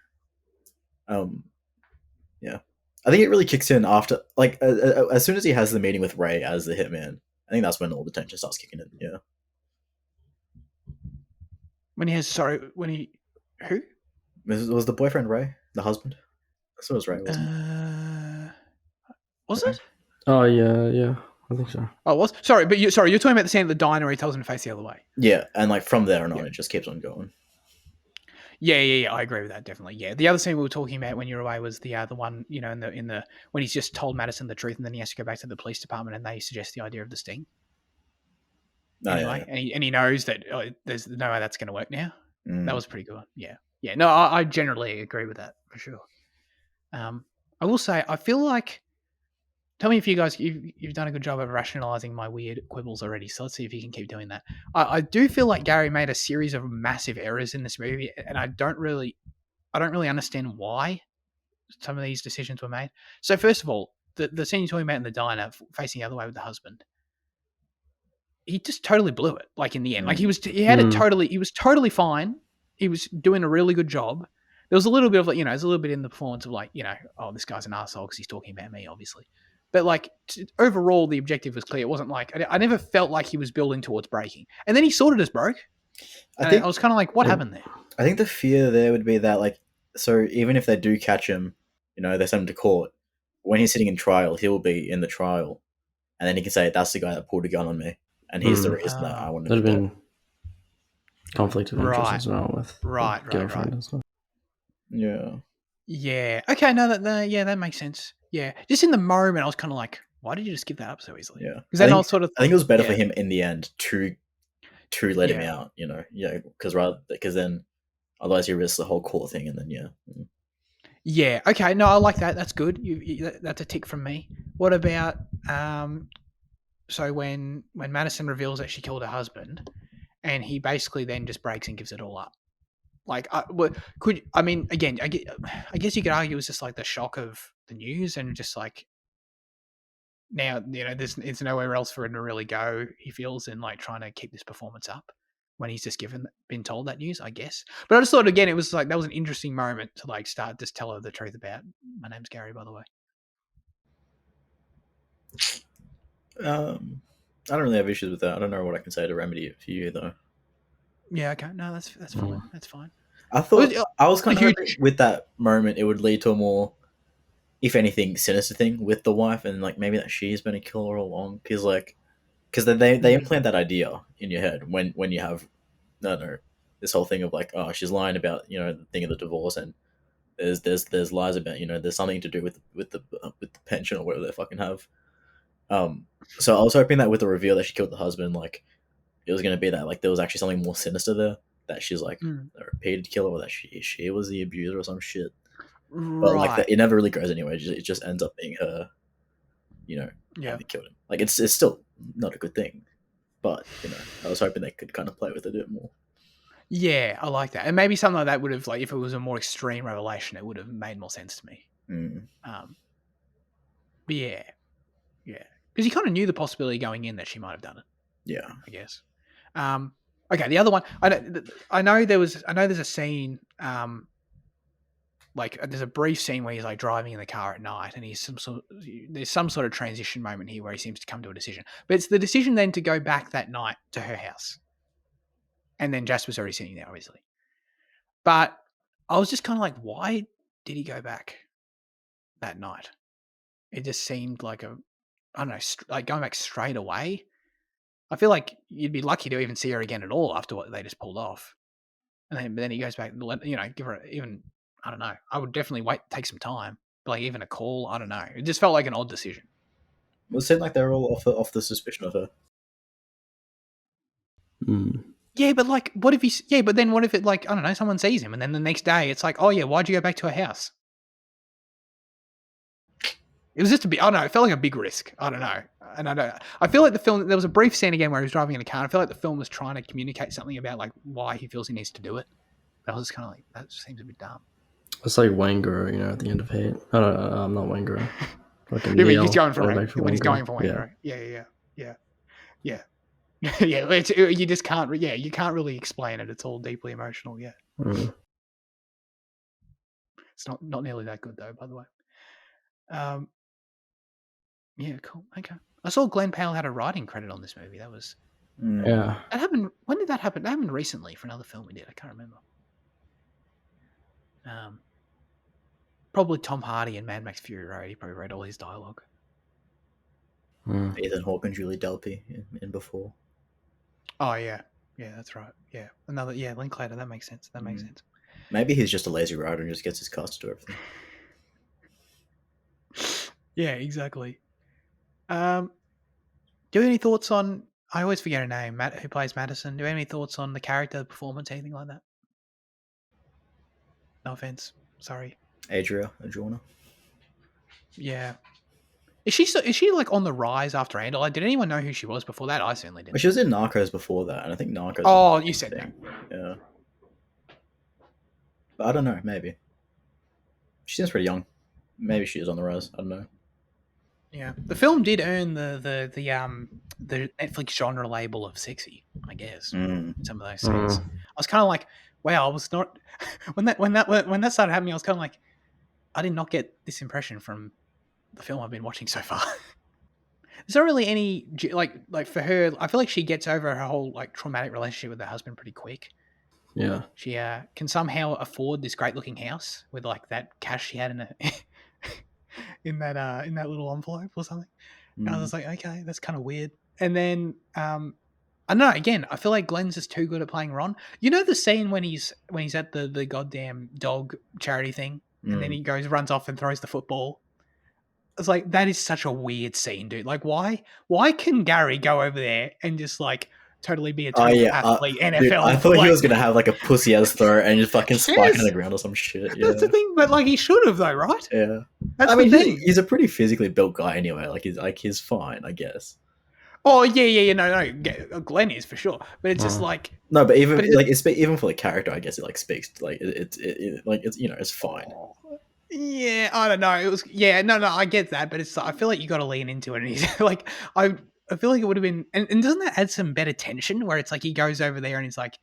Yeah, I think it really kicks in after like as soon as he has the meeting with Ray as the hitman. I think that's when all the tension starts kicking in. Yeah. When he who? Was the boyfriend Ray? The husband? I thought it was Ray, wasn't Was Ray? it? Oh yeah, I think so. Oh, it was sorry, but you're talking about the scene at the diner where he tells him to face the other way. Yeah, and like from there on, Yeah. it just keeps on going. Yeah. I agree with that definitely. Yeah, the other scene we were talking about when you were away was the one in the when he's just told Madison the truth and then he has to go back to the police department and they suggest the idea of the sting. Oh, Anyway, yeah. and he knows that there's no way that's going to work now. Mm. That was pretty good. Yeah. Yeah, no, I generally agree with that for sure. I will say, I feel like. Tell me if you guys you've done a good job of rationalizing my weird quibbles already. So let's see if you can keep doing that. I do feel like Gary made a series of massive errors in this movie, and I don't really understand why some of these decisions were made. So first of all, the scene you're talking about in the diner, facing the other way with the husband, he just totally blew it. Like in the end, like he was he was totally fine. He was doing a really good job. There was a little bit of like, there's a little bit in the performance of like, oh, this guy's an asshole because he's talking about me, obviously. But like overall, the objective was clear. It wasn't like I never felt like he was building towards breaking, and then he sort of just broke. I And think I was kind of like, what happened there? I think the fear there would be that, like, so even if they do catch him, they send him to court. When he's sitting in trial, he'll be in the trial, and then he can say, "That's the guy that pulled a gun on me, and here's the reason that I want to There'd be have dead." been conflict of interest as well with the girlfriend and stuff. Yeah. Yeah. Okay. No. That makes sense. Yeah. Just in the moment, I was kind of like, why did you just give that up so easily? Yeah. Because then I was sort of. I think it was better for him in the end to let him Yeah. out. Because then otherwise you risk the whole court thing, and then Yeah. Okay. No, I like that. That's good. That's a tick from me. What about so when Madison reveals that she killed her husband, and he basically then just breaks and gives it all up. Like, again, I guess you could argue it's just like the shock of the news and just like now, there's nowhere else for him to really go. He feels in like trying to keep this performance up when he's just been told that news, I guess. But I just thought again, it was like that was an interesting moment to like start just tell her the truth about. My name's Gary, by the way. I don't really have issues with that. I don't know what I can say to remedy it for you though. Yeah. Okay. No, that's fine. That's fine. I thought I was kind of huge... hoping with that moment it would lead to a more, if anything, sinister thing with the wife, and like maybe that she's been a killer all along. Because they implant that idea in your head when you have, I don't know, this whole thing of like, oh, she's lying about the thing of the divorce, and there's lies about there's something to do with the pension or whatever they fucking have. So I was hoping that with the reveal that she killed the husband, like it was gonna be that like there was actually something more sinister there, that she's like a repeated killer, or that she was the abuser or some shit. But like that, it never really goes anywhere. It just ends up being her, having killed him. Like it's still not a good thing, but I was hoping they could kind of play with it a bit more. Yeah, I like that, and maybe something like that would have, like, if it was a more extreme revelation, it would have made more sense to me. But yeah, because you kind of knew the possibility going in that she might have done it. Yeah, I guess. Okay, the other one, I know there's a scene, like there's a brief scene where he's like driving in the car at night, and there's some sort of transition moment here where he seems to come to a decision, but it's the decision then to go back that night to her house. And then Jasper's already sitting there, obviously. But I was just kind of like, why did he go back that night? It just seemed like I don't know, like going back straight away. I feel like you'd be lucky to even see her again at all after what they just pulled off. And then he goes back, give her even, I don't know. I would definitely take some time. But like even a call, I don't know. It just felt like an odd decision. It seemed like they were all off the suspicion of her. Yeah, but like, what if but then what if it, like, I don't know, someone sees him and then the next day it's like, oh yeah, why'd you go back to her house? It was just I don't know, it felt like a big risk. I don't know. And I feel like the film, there was a brief scene again where he was driving in a car. I feel like the film was trying to communicate something about like why he feels he needs to do it. But I was just kind of like, that seems a bit dumb. It's like Wangara, at the end of Hate. I don't know, I'm not Wangara. He's going for it. When he's going for Wangara. Yeah. Yeah, you just can't. Yeah, you can't really explain it. It's all deeply emotional. Yeah, it's not nearly that good though. By the way, yeah, cool. Okay, I saw Glen Powell had a writing credit on this movie. That was that happened. When did that happen? That happened recently for another film we did. I can't remember. Probably Tom Hardy in Mad Max Fury Road. He probably wrote all his dialogue. Ethan Hawke and Julie Delpy in Before. Oh yeah, that's right. Yeah, Linklater. That makes sense. Makes sense. Maybe he's just a lazy writer and just gets his cast to do everything. Yeah, exactly. Do you have any thoughts on? I always forget her name. Who plays Madison? Do you have any thoughts on the character, the performance, anything like that? No offense. Sorry. Adriana. Yeah. Is she like on the rise after Andor? Like, did anyone know who she was before that? I certainly Well, didn't. she was in Narcos before that, and I think Narcos. Oh, you said that. Yeah. But I don't know. Maybe she seems pretty young. Maybe she is on the rise. I don't know. Yeah, the film did earn the Netflix genre label of sexy, I guess. Mm. Some of those scenes, I was kind of like, wow, I was not when that started happening. I was kind of like, I did not get this impression from the film I've been watching so far. There's not really any like for her. I feel like she gets over her whole like traumatic relationship with her husband pretty quick. Yeah. She can somehow afford this great looking house with like that cash she had in a in that little envelope or something. And I was like, okay, that's kind of weird. And then I don't know. Again, I feel like Glenn's just too good at playing Ron. You know the scene when he's at the goddamn dog charity thing, and then he runs off and throws the football. It's like, that is such a weird scene, dude. Like, why can Gary go over there and just like totally be a total athlete, NFL? Dude, I thought he was gonna have like a pussy ass throw and just fucking spike on the ground or some shit. Yeah. That's the thing, but like he should have though, right? Yeah. That's I mean, the thing. he's a pretty physically built guy anyway. Like he's fine, I guess. Oh yeah. No. Glenn is for sure, but it's just like no. But even even for the character, I guess it like speaks like it's it's fine. Yeah, I don't know. It was no. I get that, but it's I feel like you got to lean into it, and he's like I feel like it would have been, and doesn't that add some better tension where it's like he goes over there and he's like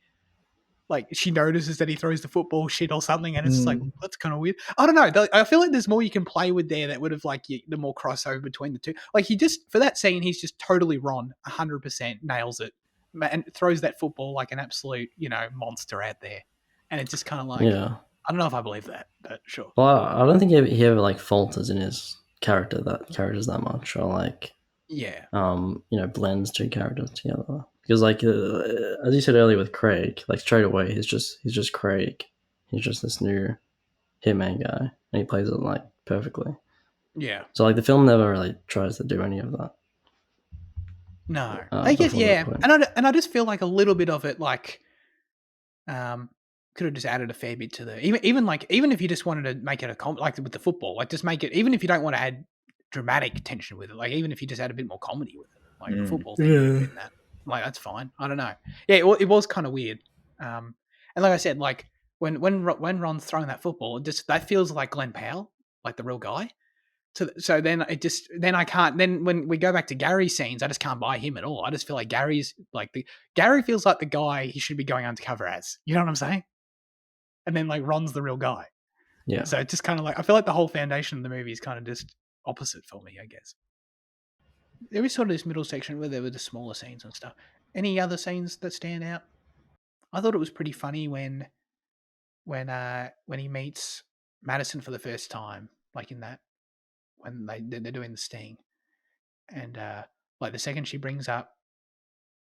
she notices that he throws the football shit or something, and it's just like, that's kind of weird. I don't know. I feel like there's more you can play with there that would have like the more crossover between the two. Like he just for that scene, he's just totally Ron, 100% nails it, and throws that football like an absolute monster out there, and it's just kind of like I don't know if I believe that, but sure. Well, I don't think he ever like falters in his characters that much, or like blends two characters together. Because like as you said earlier with Craig, like straight away he's just Craig. He's just this new hitman guy, and he plays it like perfectly. Yeah. So like the film never really tries to do any of that. No, I guess and I just feel like a little bit of it like could have just added a fair bit to the even if you just wanted to make it like with the football, like just make it, even if you don't want to add dramatic tension with it, like even if you just add a bit more comedy with it, like the football thing in that, like that's fine. I don't know. Yeah, it was kind of weird. And like I said, like when Ron's throwing that football, that feels like Glen Powell, like the real guy. So then I can't. Then when we go back to Gary's scenes, I just can't buy him at all. I just feel like Gary feels like the guy he should be going undercover as. You know what I'm saying? And then like Ron's the real guy. Yeah. So it's just kind of like I feel like the whole foundation of the movie is kind of just opposite for me, I guess. There is sort of this middle section where there were the smaller scenes and stuff. Any other scenes that stand out? I thought it was pretty funny when he meets Madison for the first time, like in that when they're doing the sting, and like the second she brings up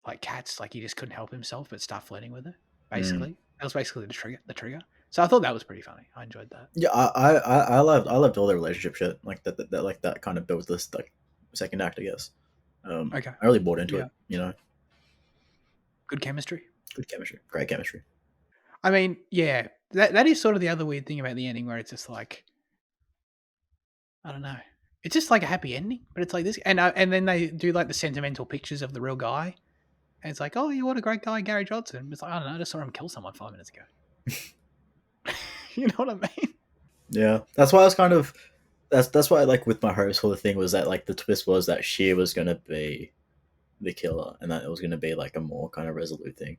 like cats, like he just couldn't help himself but start flirting with her. Basically, that was basically the trigger. So I thought that was pretty funny. I enjoyed that. Yeah, I loved all the relationship shit like that kind of built this like second act, I guess. Okay, I really bought into it. Good chemistry. Great chemistry. I mean, yeah, that is sort of the other weird thing about the ending, where it's just like, I don't know, it's just like a happy ending, but it's like this, and then they do like the sentimental pictures of the real guy, and it's like, oh, yeah, what a great guy, Gary Johnson. It's like, I don't know, I just saw him kill someone 5 minutes ago. You know what I mean? Yeah, that's why I was kind of that's why like with my hopes for the thing was that like the twist was that she was gonna be the killer, and that it was gonna be like a more kind of resolute thing.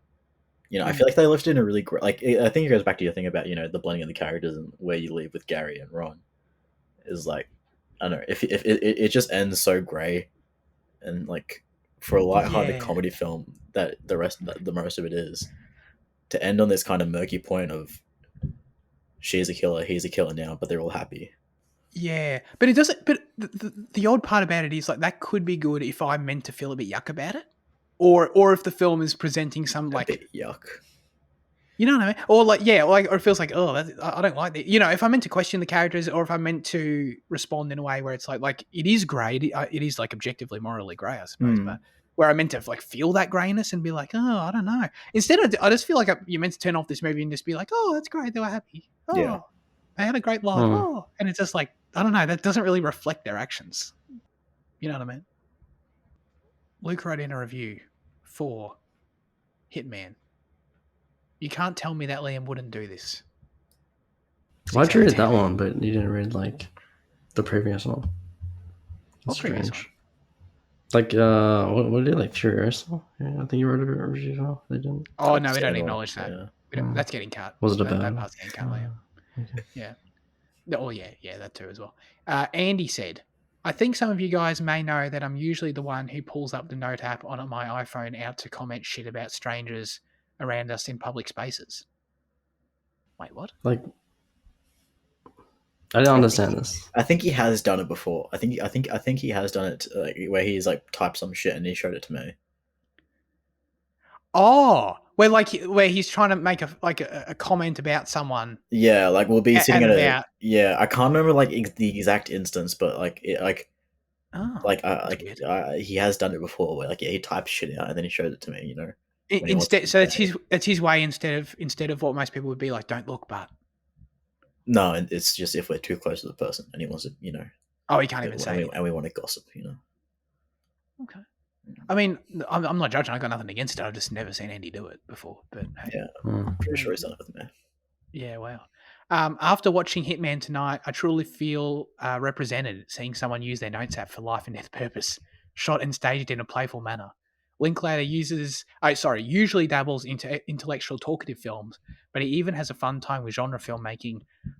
I feel like they left in a really great, like I think it goes back to your thing about the blending of the characters and where you leave with Gary and Ron is like, I don't know, if it just ends so grey, and like for a lighthearted comedy film that the most of it is, to end on this kind of murky point of she's a killer, he's a killer now, but they're all happy. Yeah, but it doesn't. But the odd part about it is like that could be good if I'm meant to feel a bit yuck about it, or if the film is presenting some like a bit yuck. You know what I mean? Or like or it feels like, oh, I don't like that. If I'm meant to question the characters, or if I'm meant to respond in a way where it's like it is grey, it is like objectively morally grey, I suppose. But where I'm meant to like feel that grayness and be like, oh, I don't know. Instead, I just feel like you're meant to turn off this movie and just be like, oh, that's great. They were happy. Oh, Yeah. they had a great life. Hmm. Oh, and it's just like, I don't know. That doesn't really reflect their actions. You know what I mean? Luke wrote in a review for Hitman. You can't tell me that Liam wouldn't do this. Why'd 6 you out of read 10. that one, but you didn't read like the previous one? What That's previous strange. one? Like, what did you like Furiosa? Yeah, I think you wrote a review as well. They didn't. Oh, no, we Say don't it all. acknowledge that. Yeah. We don't, that's getting cut. Was it a That bad? part's getting cut, Liam. Okay. Yeah. Oh, yeah, that too as well. Andy said, I think some of you guys may know that I'm usually the one who pulls up the note app on my iPhone out to comment shit about strangers around us in public spaces. Wait, what? Like, I didn't understand this. I think he has done it before. I think he has done it like where he's like typed some shit and he showed it to me. Oh, where he's trying to make a comment about someone. Yeah, like we'll be sitting and at a about. yeah. I can't remember like the exact instance, but like Oh, that's weird. he has done it before. Where like he types shit out and then he shows it to me. You know. Instead, so it's his way instead of what most people would be like. Don't look, but No, it's just if we're too close to the person and he wants to, oh, he can't even say it. and we want to gossip, Okay. I mean, I'm not judging. I got nothing against it. I've just never seen Andy do it before. But hey, Yeah, Hmm. I'm pretty sure he's done it with me. yeah, wow. After watching Hitman tonight, I truly feel represented seeing someone use their notes app for life and death purpose, shot and staged in a playful manner. Linklater usually dabbles into intellectual talkative films, but he even has a fun time with genre filmmaking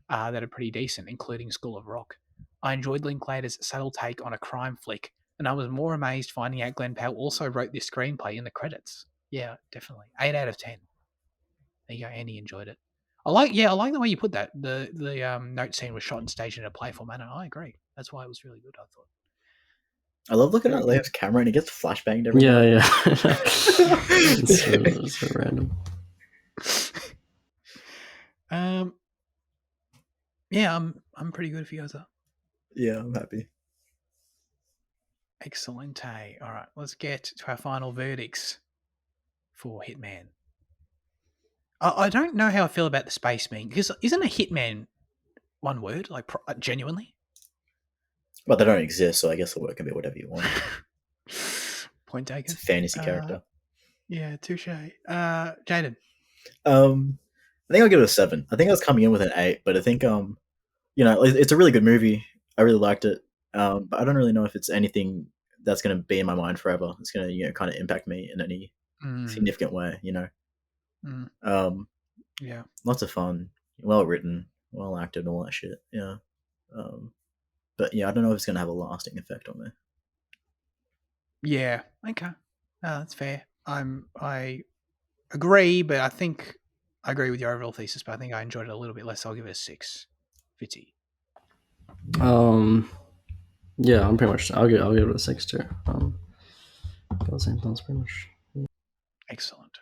that are pretty decent, including School of Rock. I enjoyed Linklater's subtle take on a crime flick, and I was more amazed finding out Glen Powell also wrote this screenplay in the credits. Yeah, definitely. 8 out of 10. There you go, Andy enjoyed it. I like the way you put that. The note scene was shot and staged in a playful manner. I agree. That's why it was really good, I thought. I love looking at Liam's camera and he gets flashbanged every Yeah, now. yeah. it's so random. Yeah, I'm pretty good if you guys are. Yeah, I'm happy. Excellent. All right, let's get to our final verdicts for Hitman. I don't know how I feel about the space meme because isn't a hitman one word, like genuinely? But they don't exist, so I guess the word can be whatever you want. Point taken. It's a fantasy character. Yeah, touche. Jaden. I think I'll give it a 7. I think I was coming in with an 8, but I think it's a really good movie. I really liked it. But I don't really know if it's anything that's going to be in my mind forever. It's going to kind of impact me in any significant way. Yeah, lots of fun, well written, well acted, all that shit. Yeah. But yeah, I don't know if it's going to have a lasting effect on me. Yeah. Okay. That's fair. I agree, but I think I agree with your overall thesis, but I think I enjoyed it a little bit less. I'll give it a 6. Fitzy. Yeah, I'm pretty much. I'll give it a 6 too. Got the same thoughts pretty much. Excellent.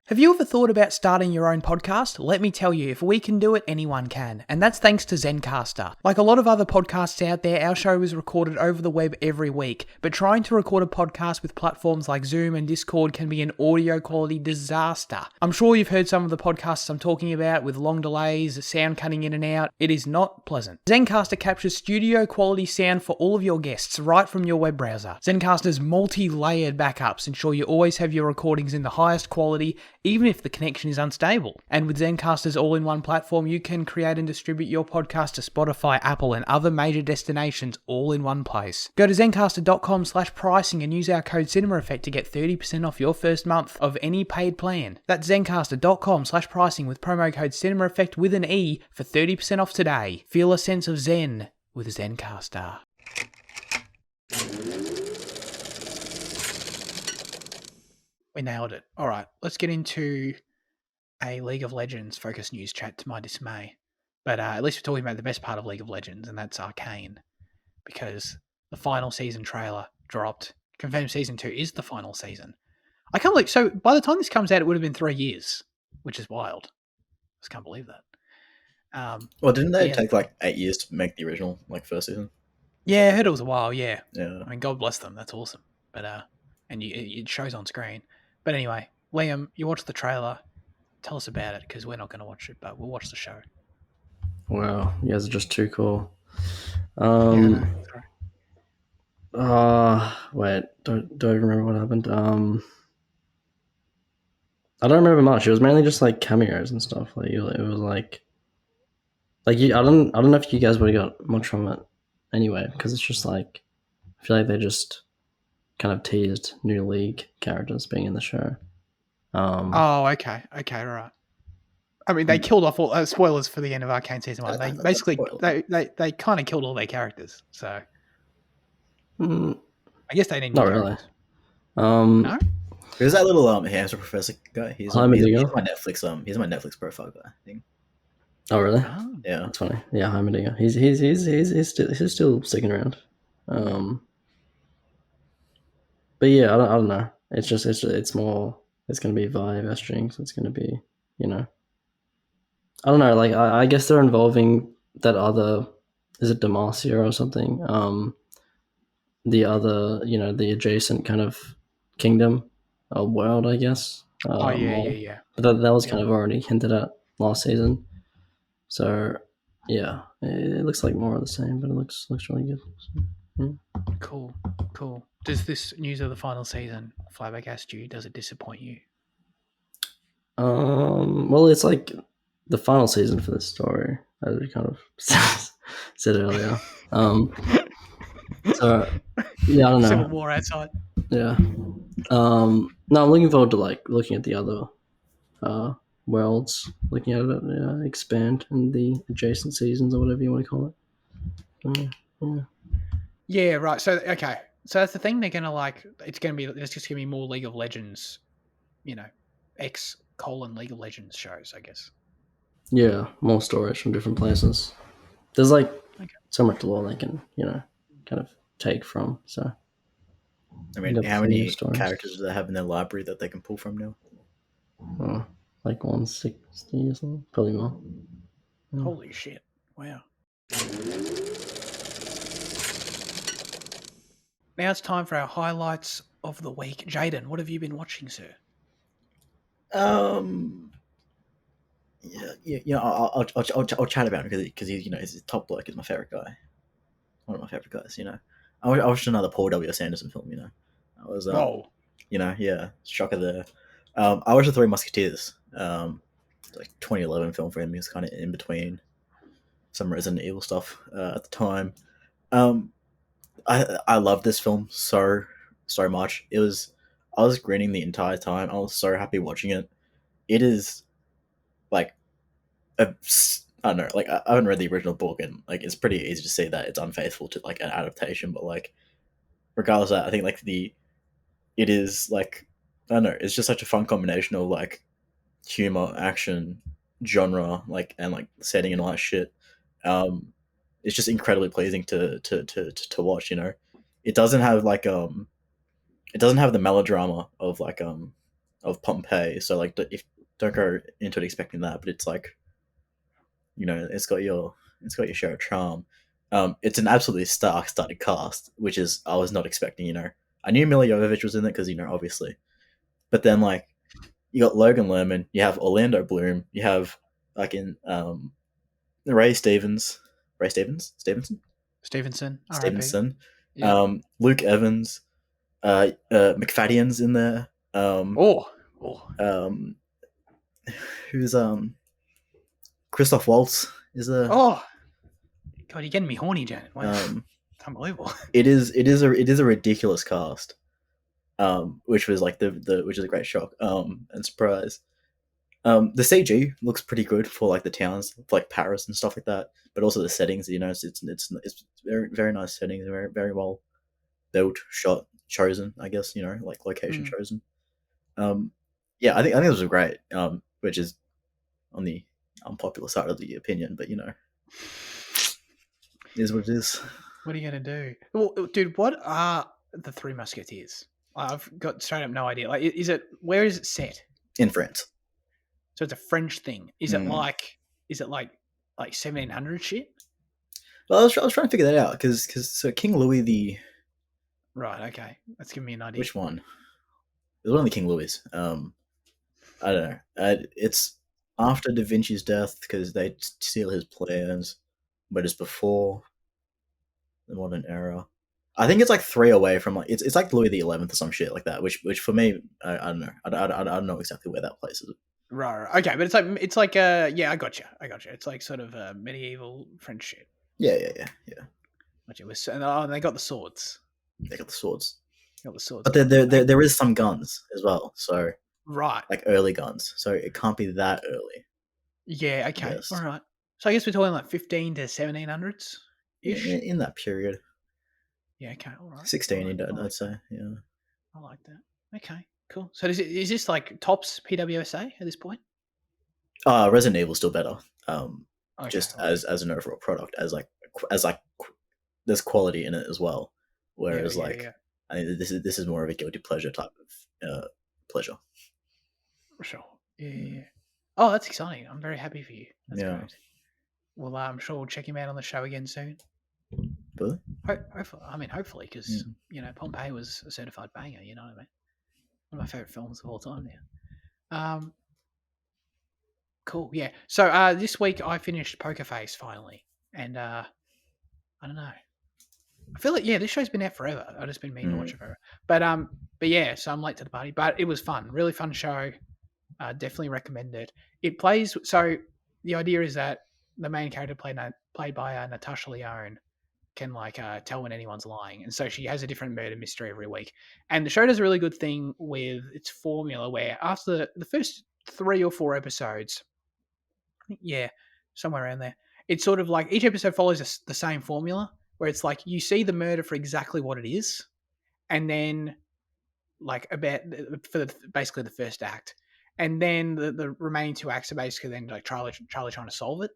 Have you ever thought about starting your own podcast? Let me tell you, if we can do it, anyone can. And that's thanks to Zencaster. Like a lot of other podcasts out there, our show is recorded over the web every week. But trying to record a podcast with platforms like Zoom and Discord can be an audio quality disaster. I'm sure you've heard some of the podcasts I'm talking about with long delays, sound cutting in and out. It is not pleasant. Zencaster captures studio quality sound for all of your guests right from your web browser. Zencaster's multi-layered backups ensure you always have your recordings in the highest quality, even if the connection is unstable. And with Zencaster's all-in-one platform, you can create and distribute your podcast to Spotify, Apple, and other major destinations all in one place. Go to Zencaster.com/pricing and use our code CinemaEffect to get 30% off your first month of any paid plan. That's Zencaster.com/pricing with promo code CinemaEffect with an E for 30% off today. Feel a sense of Zen with Zencaster. We nailed it. All right, let's get into a League of Legends focused news chat to my dismay. But at least we're talking about the best part of League of Legends, and that's Arcane. Because the final season trailer dropped. Confirmed season 2 is the final season. I can't believe... So by the time this comes out, it would have been 3 years, which is wild. I just can't believe that. Well, didn't they take like 8 years to make the original first season? Yeah, I heard it was a while, yeah. Yeah. I mean, God bless them. That's awesome. But and it shows on screen. But anyway, Liam, you watched the trailer. Tell us about it because we're not going to watch it, but we'll watch the show. Wow, you guys are just too cool. Yeah, I know. Sorry. Wait, do I remember what happened? I don't remember much. It was mainly just like cameos and stuff. Like it was like you. I don't know if you guys would have got much from it anyway, because it's just like I feel like they just kind of teased new league characters being in the show. Oh, okay, right. I mean, they killed off all spoilers for the end of Arcane season 1. They basically they kind of killed all their characters. So mm, I guess they didn't. not really. No. There's that little hamster professor guy. He's my Netflix profile guy thing. Oh really? Oh. Yeah, that's funny. Yeah, Heimerdinger. He's still sticking around. But yeah, I don't know. It's more. It's gonna be Vi Vestring. So it's gonna be, you know. I don't know. Like I guess they're involving that other. Is it Demacia or something? The other, the adjacent kind of kingdom or world, I guess. Yeah. But that was kind of already hinted at last season. So yeah, it looks like more of the same, but it looks really good. So, yeah. Cool. Does this news of the final season flabbergast you? Does it disappoint you? Well, it's like the final season for this story, as we kind of said earlier. So yeah, I don't know. Civil War outside. Yeah. No, I'm looking forward to like looking at the other worlds, looking at it expand in the adjacent seasons or whatever you want to call it. Yeah, right. So okay, so that's the thing. They're gonna it's just gonna be more League of Legends, League of Legends shows, I guess. Yeah, more stories from different places. There's like so much lore they can, kind of take from. So, I mean, how many characters do they have in their library that they can pull from now? Like 160 or something, probably more. Holy shit! Wow. Now it's time for our highlights of the week. Jaden, what have you been watching, sir? Yeah, I'll chat about him because he's he's top bloke. He's my favorite guy. One of my favorite guys. I watched another Paul W.S. Anderson film. I was shocker there. I watched The Three Musketeers. Like 2011 film for him. He was kind of in between some Resident Evil stuff at the time. I loved this film so much. I was grinning the entire time. I was so happy watching it. It is like I don't know, like I haven't read the original book, and like it's pretty easy to see that it's unfaithful to like an adaptation. But like, regardless of that, I think like it is like I don't know, it's just such a fun combination of like humor, action, genre, like and like setting and all that shit. It's just incredibly pleasing to watch. It doesn't have like it doesn't have the melodrama of like of Pompeii. So like if don't go into it expecting that, but it's like it's got your share of charm. It's an absolutely star-studded cast, which is I was not expecting. I knew Mila Jovovich was in it because obviously, but then like you got Logan Lerman, you have Orlando Bloom, you have like in Stevenson, Yeah. Luke Evans, McFadden's in there. Who's Christoph Waltz is a. Oh, God, you're getting me horny, Janet. Wow. It's unbelievable. It is a ridiculous cast, which was like which is a great shock and surprise. The CG looks pretty good for like the towns, like Paris and stuff like that, but also the settings. It's very very nice settings, very very well built, shot, chosen. I guess like location chosen. Yeah, I think this was great. Which is on the unpopular side of the opinion, but it is what it is. What are you gonna do? Well, dude, what are the Three Musketeers? I've got straight up no idea. Like, where is it set? In France. So it's a French thing. Is it like 1700 shit? Well, I was trying to figure that out because King Louis Right. Okay. That's giving me an idea. Which one? It was only King Louis. I don't know. It's after Da Vinci's death because they steal his plans, but it's before the modern era. I think it's like 3 away from like it's like Louis the 11th or some shit like that. Which for me, I don't know. I don't know exactly where that place is. Right. Okay. But it's like yeah. I got you. It's like sort of medieval French shit. Yeah. Which it was. And they got the swords. They got the swords, Got the swords. but there is some guns as well. So Right. like early guns. So it can't be that early. Yeah. Okay. Yes. All right. So I guess we're talking like 15 to 1700s ish. In that period. Yeah. Okay. All right. 16, all right. I'd say. Yeah. I like that. Okay. Cool. So is this like tops PWSA at this point? Resident Evil's still better. Okay, Just all right. as an overall product, as there's quality in it as well. Whereas Yeah. I think this is more of a guilty pleasure type of pleasure. For sure. Yeah. Oh, that's exciting. I'm very happy for you. That's Yeah. great. Well, I'm sure we'll check him out on the show again soon. Really? Hopefully, because Pompeii was a certified banger. You know what I mean? One of my favorite films of all time now. Cool. Yeah. So this week I finished Poker Face finally, and I don't know. I feel like this show's been out forever. I've just been meaning to watch it forever. But yeah, so I'm late to the party. But it was fun, really fun show. Definitely recommend it. It plays. So the idea is that the main character played by Natasha Lyonne can tell when anyone's lying, and so she has a different murder mystery every week. And the show does a really good thing with its formula, where after the first 3 or 4 episodes, somewhere around there, it's sort of like each episode follows the same formula, where it's like you see the murder for exactly what it is, and then basically the first act, and then the remaining 2 acts are basically then like Charlie trying to solve it,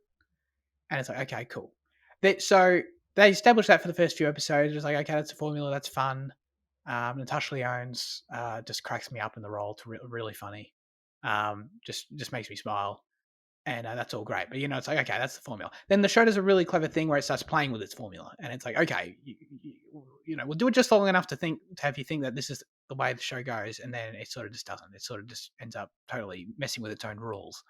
and it's like okay, cool. So they established that for the first few episodes. It's like okay, that's a formula, that's fun. Natasha Lyonne's just cracks me up in the role. It's really funny. Just makes me smile. And that's all great. But, it's like, okay, that's the formula. Then the show does a really clever thing where it starts playing with its formula. And it's like, okay, we'll do it just long enough to have you think that this is the way the show goes. And then it sort of just doesn't. It sort of just ends up totally messing with its own rules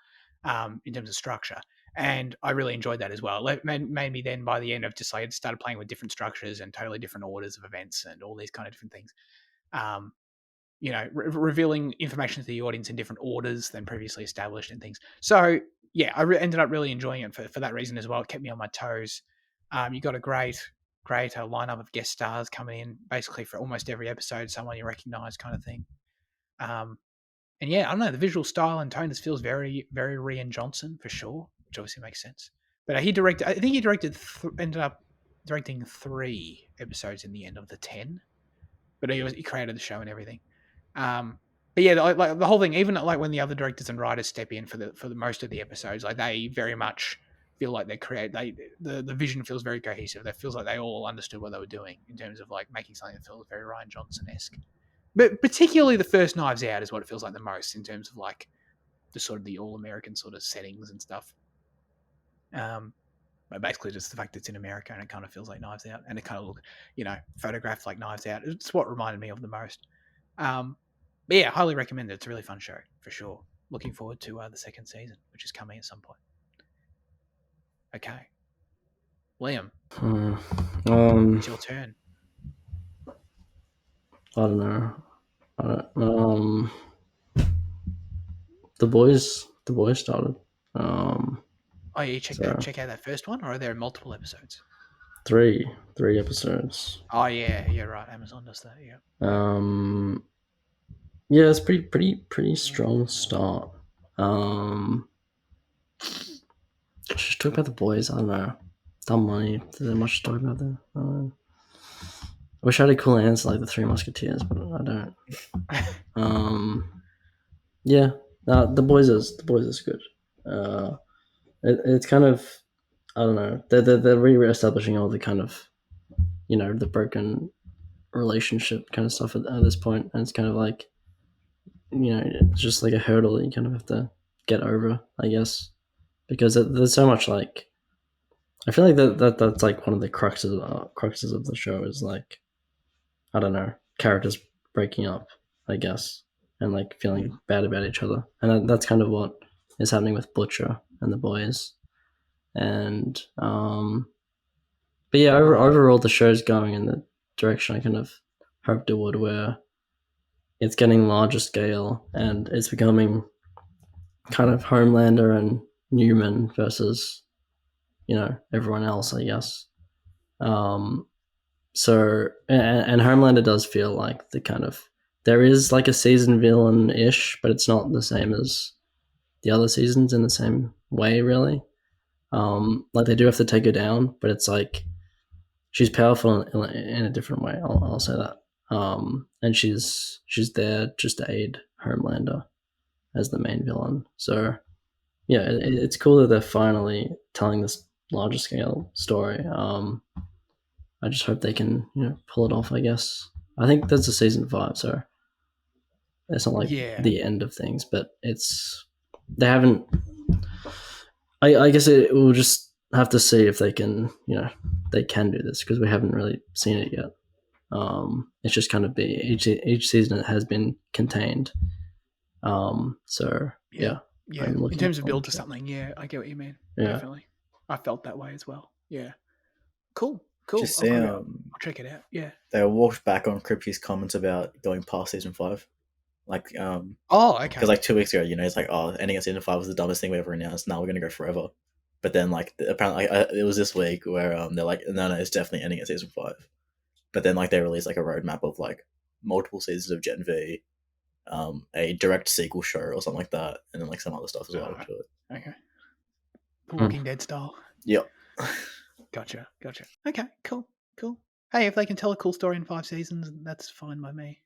in terms of structure. And I really enjoyed that as well. It made me then, by the end, of just like started playing with different structures and totally different orders of events and all these kind of different things. Revealing information to the audience in different orders than previously established and things. So, yeah, I ended up really enjoying it for that reason as well. It kept me on my toes. You got a great lineup of guest stars coming in basically for almost every episode, someone you recognize kind of thing. And yeah, I don't know, the visual style and tone, this feels very, very Rian Johnson for sure, which obviously makes sense. But I think he ended up directing 3 episodes in the end of the 10. But he created the show and everything. But yeah, like the whole thing, even like when the other directors and writers step in for the most of the episodes, like they very much feel like the vision feels very cohesive. It feels like they all understood what they were doing in terms of like making something that feels very Rian Johnson-esque. But particularly the first Knives Out is what it feels like the most in terms of like the sort of the all-American sort of settings and stuff. But basically just the fact it's in America and it kind of feels like Knives Out and it kind of look, photographed like Knives Out. It's what reminded me of the most. But yeah, highly recommend it. It's a really fun show for sure. Looking forward to the second season, which is coming at some point. Okay, Liam, it's your turn. I don't know. The boys started. Oh, yeah, check out that first one, or are there multiple episodes? 3 episodes. Oh yeah, right. Amazon does that. Yeah. Yeah, it's pretty strong start. Just talk about the boys. I don't know. Dumb money. Is there much to talk about there? I wish I had a cool answer like the Three Musketeers, but I don't. Yeah. The boys is good. It's kind of, I don't know. They're re-establishing all the kind of, the broken relationship kind of stuff at this point, and it's kind of like, it's just like a hurdle that you kind of have to get over, I guess, because there's so much like, I feel like that's like one of the cruxes of the show is like I don't know, characters breaking up, I guess, and like feeling bad about each other, and that's kind of what is happening with Butcher and the boys, and but yeah, overall the show's going in the direction I kind of hoped it would, where it's getting larger scale and it's becoming kind of Homelander and Newman versus everyone else, I guess. So and Homelander does feel like the kind of there is like a season villain ish, but it's not the same as the other seasons in the same way, really. Like they do have to take her down, but it's like she's powerful in a different way. I'll say that. And she's there just to aid Homelander as the main villain. So yeah, it's cool that they're finally telling this larger scale story. I just hope they can pull it off. I guess I think that's a season 5, so it's not like the end of things, but they haven't. I guess we'll just have to see if they can they can do this, because we haven't really seen it yet. It's just kind of each season it has been contained. So yeah. In terms of build to something, I get what you mean. Yeah. Definitely, I felt that way as well. Yeah, cool. Just say, I'll check it out. Yeah, they walked back on Kripke's comments about going past season 5. Like, okay. Because like 2 weeks ago, it's like, ending at season 5 was the dumbest thing we ever announced. Now we're gonna go forever. But then like apparently it was this week where they're like, no, it's definitely ending at season 5. But then like they released like a roadmap of like multiple seasons of Gen V, a direct sequel show or something like that, and then like some other stuff as well to it. Okay. Walking Dead style. Yep. Gotcha. Okay, cool. Hey, if they can tell a cool story in 5 seasons, that's fine by me.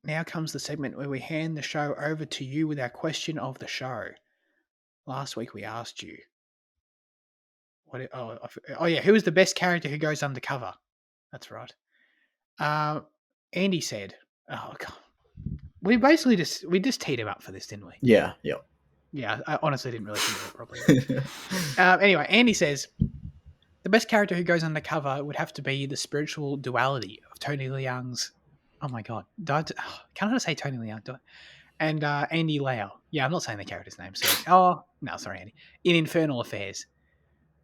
Now comes the segment where we hand the show over to you with our question of the show. Last week we asked you, who is the best character who goes undercover? That's right. Andy said, oh god, we just teed him up for this, didn't we? Yeah. Yeah, I honestly didn't really think of it properly. Anyway, Andy says, the best character who goes undercover would have to be the spiritual duality of Tony Leung's... Oh my god. Can I just say Tony Leung? And Andy Lau. Yeah, I'm not saying the character's name. Sorry. Sorry, Andy. In Infernal Affairs.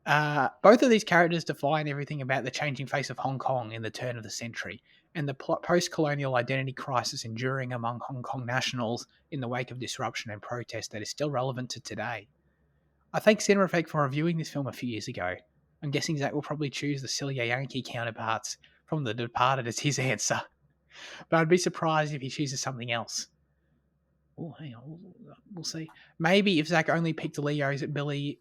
Both of these characters define everything about the changing face of Hong Kong in the turn of the century and the post-colonial identity crisis enduring among Hong Kong nationals in the wake of disruption and protest that is still relevant to today. I thank Cinema Effect for reviewing this film a few years ago. I'm guessing Zach will probably choose the sillier Yankee counterparts from The Departed as his answer, but I'd be surprised if he chooses something else. Oh, hang on, we'll see. Maybe if Zach only picked Leo's Billy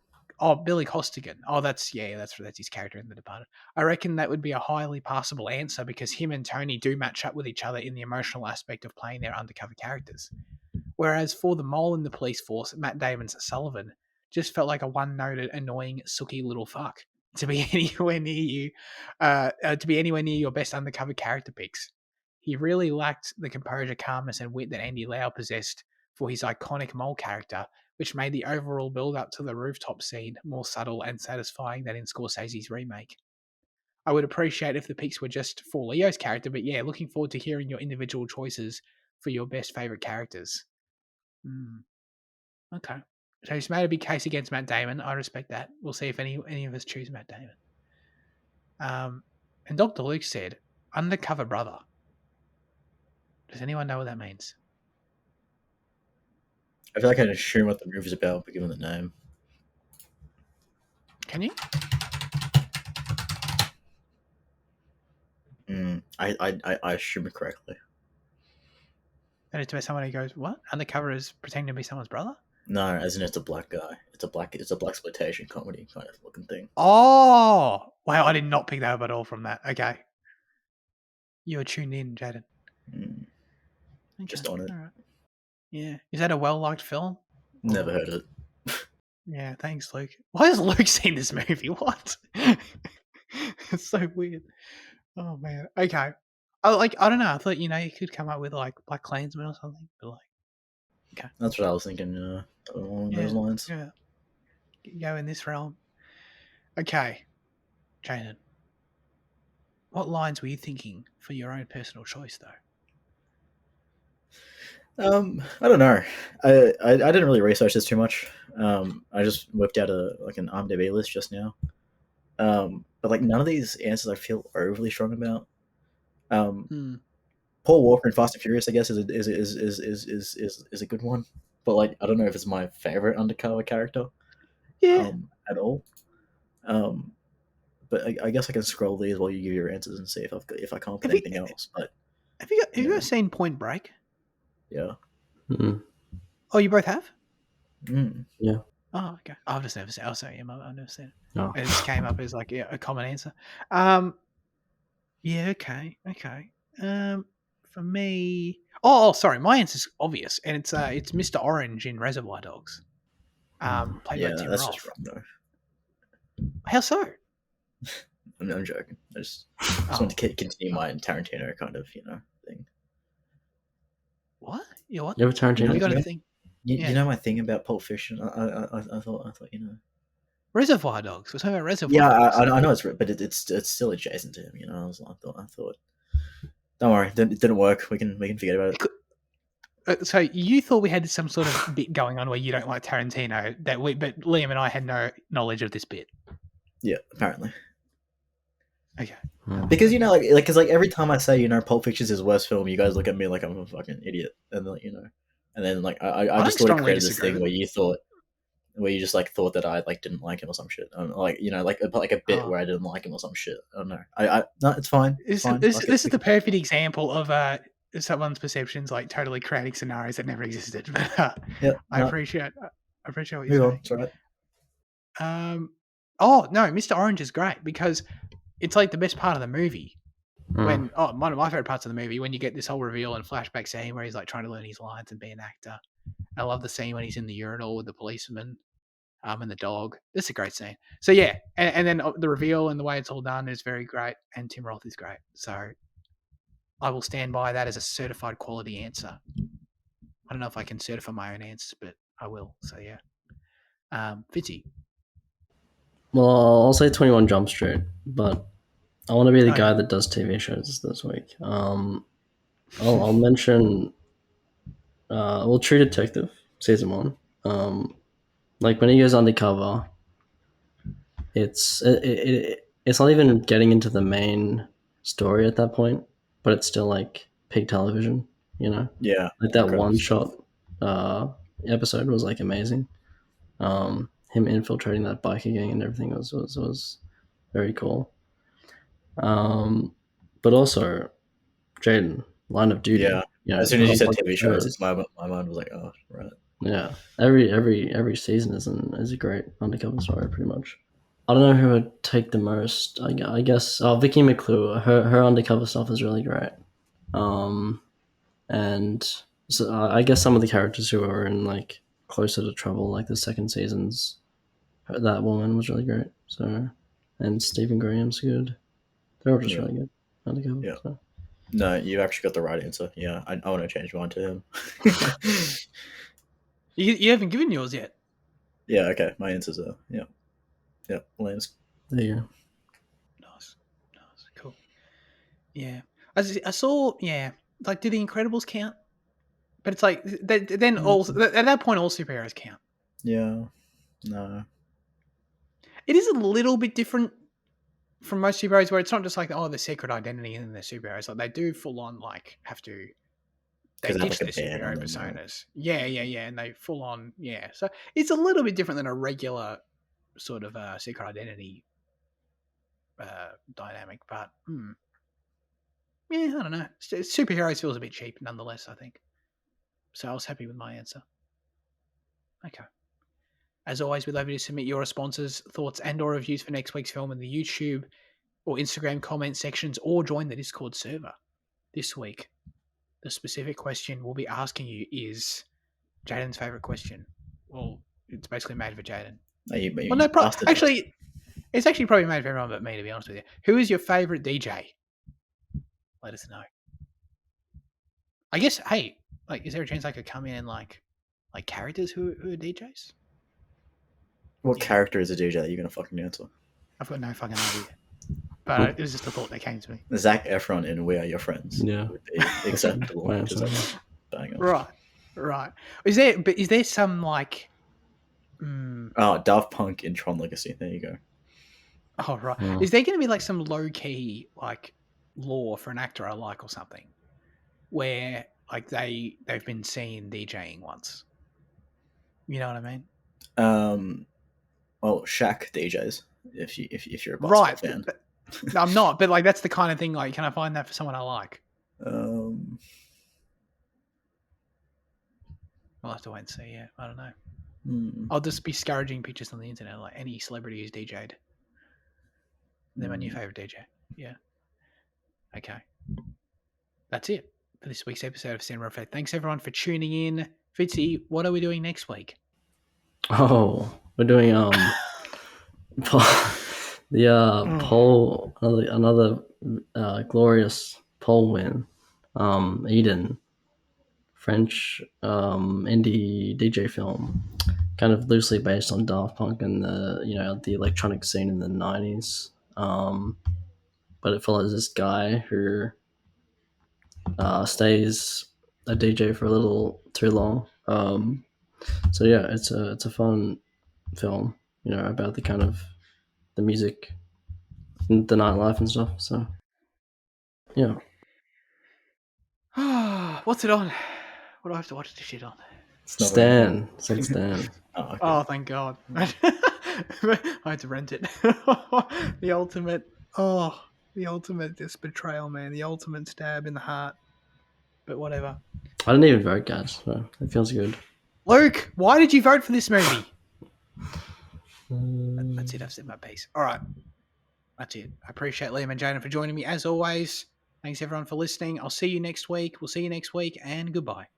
Costigan. That's his character in The Departed. I reckon that would be a highly passable answer because him and Tony do match up with each other in the emotional aspect of playing their undercover characters. Whereas for the mole in the police force, Matt Damon's Sullivan just felt like a one-noted, annoying, sooky little fuck to be anywhere near your best undercover character picks. He really lacked the composure, calmness, and wit that Andy Lau possessed for his iconic mole character, which made the overall build-up to the rooftop scene more subtle and satisfying than in Scorsese's remake. I would appreciate if the picks were just for Leo's character, but yeah, looking forward to hearing your individual choices for your best favourite characters. Okay. So he's made a big case against Matt Damon. I respect that. We'll see if any of us choose Matt Damon. And Dr. Luke said, undercover brother. Does anyone know what that means? I feel like I can assume what the movie's about, but given the name. Can you? I assume it correctly. That is to be someone who goes, what? Undercover is pretending to be someone's brother? No, as in it's a black guy. It's a black exploitation comedy kind of looking thing. Oh! Wow, I did not pick that up at all from that. Okay. You were tuned in, Jaden. Okay. Just on it. All right. Yeah. Is that a well-liked film? Never heard it. Yeah, thanks, Luke. Why has Luke seen this movie? What? It's so weird. Oh, man. Okay. I don't know. I thought, you could come up with, like, Black Klansman or something. But, like, okay. That's what I was thinking, along those lines. Yeah. Go in this realm. Okay. Jaden, what lines were you thinking for your own personal choice, though? I don't know. I didn't really research this too much. I just whipped out an IMDb list just now. But like none of these answers I feel overly strong about. Um, Hmm. Paul Walker in Fast and Furious, I guess, is a good one. But like I don't know if it's my favorite undercover character Yeah. at all. Um, but I guess I can scroll these while you give your answers and see if I come up with Have you anything else. But have you yeah, guys seen Point Break? yeah. Mm, Oh, you both have? Mm. yeah. Oh, okay. I've just never seen it. Oh, sorry, yeah, I've never seen it. Oh. It just came up as like a common answer. Yeah, okay. For me, sorry, my answer's obvious, and it's Mr. Orange in Reservoir Dogs, played by Yeah, Tim that's just Roth. wrong though. How so? I'm joking. I just want Oh, to continue oh, my Tarantino kind of thing. what? You what? You have a You Have know, you Tarantino got you a know, thing? you Yeah, know my thing about Pulp Fiction. I thought Reservoir Dogs. We're talking about Reservoir Yeah, Dogs. I know but it's still adjacent to him. I thought. Don't worry, it didn't work. We can forget about It it. could- So you thought we had some sort of bit going on where you don't like Tarantino, but Liam and I had no knowledge of this bit. Yeah, apparently. Okay. Because because every time I say Pulp Fiction's his worst film, you guys look at me like I'm a fucking idiot, and and then like I I just don't thought it strongly created this disagree thing with it. where you just like thought that I like didn't like him or some shit, like a bit Oh. where I didn't like him or some shit. I don't know. I no, it's fine. It's This, fine. this, Fuck it. this is the perfect example of someone's perceptions like totally creating scenarios that never existed. But Yeah, I no, appreciate what you're move on. saying. It's alright. Oh no, Mr. Orange is great because it's like the best part of the movie. Mm. One of my favorite parts of the movie when you get this whole reveal and flashback scene where he's like trying to learn his lines and be an actor. I love the scene when he's in the urinal with the policeman and the dog. That's a great scene. So yeah, and then the reveal and the way it's all done is very great, and Tim Roth is great. So I will stand by that as a certified quality answer. I don't know if I can certify my own answers, but I will. So yeah, Fitzy. Well, I'll say 21 Jump Street, but I want to be the Oh guy yeah, that does TV shows this week. I'll mention True Detective season one. Like when he goes undercover, it's not even getting into the main story at that point, but it's still like pig television, you know. Yeah, Like that okay. one shot episode was like amazing. Him infiltrating that biker gang and everything was very cool. Um, but also Jaden, Line of Duty. Yeah. You know, As you soon as got you a said bunch TV of shows, shows. my mind was like, oh, right. Yeah, every season is a great undercover story, pretty much. I don't know who would take the most. I guess Vicky McClure. Her undercover stuff is really great. Um, and so I guess some of the characters who are in like Closer to Trouble, like the second seasons, that woman was really great. So, and Stephen Graham's good. They're all just Yeah, really good undercover. yeah. So. No, you actually got the right answer. Yeah, I want to change mine to him. you haven't given yours yet. Yeah, okay. My answers are yeah, Lance. There you go. Nice, cool. Yeah, I saw. Yeah, like, do the Incredibles count? But it's like then also at that point all superheroes count. Yeah, no. It is a little bit different from most superheroes where it's not just like the secret identity and their superheroes. Like they do full on like have to they Because I have ditch like a their band on superhero them, right? personas. Yeah, and they full on So it's a little bit different than a regular sort of secret identity dynamic. But yeah, I don't know. Superheroes feels a bit cheap nonetheless, I think. So I was happy with my answer. Okay. As always, we'd love you to submit your responses, thoughts, and/or reviews for next week's film in the YouTube or Instagram comment sections, or join the Discord server. This week, the specific question we'll be asking you is Jaden's favorite question. Well, it's basically made for Jaden. No, Well, no, you busted us. actually, it's actually probably made for everyone but me, to be honest with you. Who is your favorite DJ? Let us know. I guess, hey, like, is there a chance I could come in and like characters who are DJs? What Yeah. character is a DJ that you're gonna fucking answer? I've got no fucking idea. but it was just a thought that came to me. Zac Efron in We Are Your Friends Yeah. would be acceptable My because answer. that's bang on. Right. Is there some like? Oh, Daft Punk in Tron Legacy. There you go. Oh right. Hmm. Is there going to be like some low key like law for an actor I like or something, where like they've been seen DJing once? You know what I mean? Well, Shaq DJs. If you're a basketball Right. fan. But, no, I'm not. But like that's the kind of thing. Like, can I find that for someone I like? Um, I'll have to wait and see. Yeah, I don't know. hmm. I'll just be scourging pictures on the internet, like any celebrity who's DJ'd. They're my new favorite DJ. Yeah. Okay. That's it for this week's episode of Cinema Effect. Thanks everyone for tuning in. Fitzy, what are we doing next week? Oh, we're doing the pole, another glorious pole win. Eden, French indie DJ film, kind of loosely based on Daft Punk and the electronic scene in the 90s. But it follows this guy who stays a DJ for a little too long. So yeah, it's a fun film, about the kind of the music, and the nightlife and stuff. So yeah. What's it on? What do I have to watch this shit on? It's not very Stan said Stan. Oh, okay. Oh, thank God. I had to rent it. The ultimate this betrayal, man. The ultimate stab in the heart. But whatever. I didn't even vote, guys. So it feels good. Luke, why did you vote for this movie? That's it. I've said my piece. All right. That's it. I appreciate Liam and Jana for joining me as always. Thanks everyone for listening. I'll see you next week. We'll see you next week, and goodbye.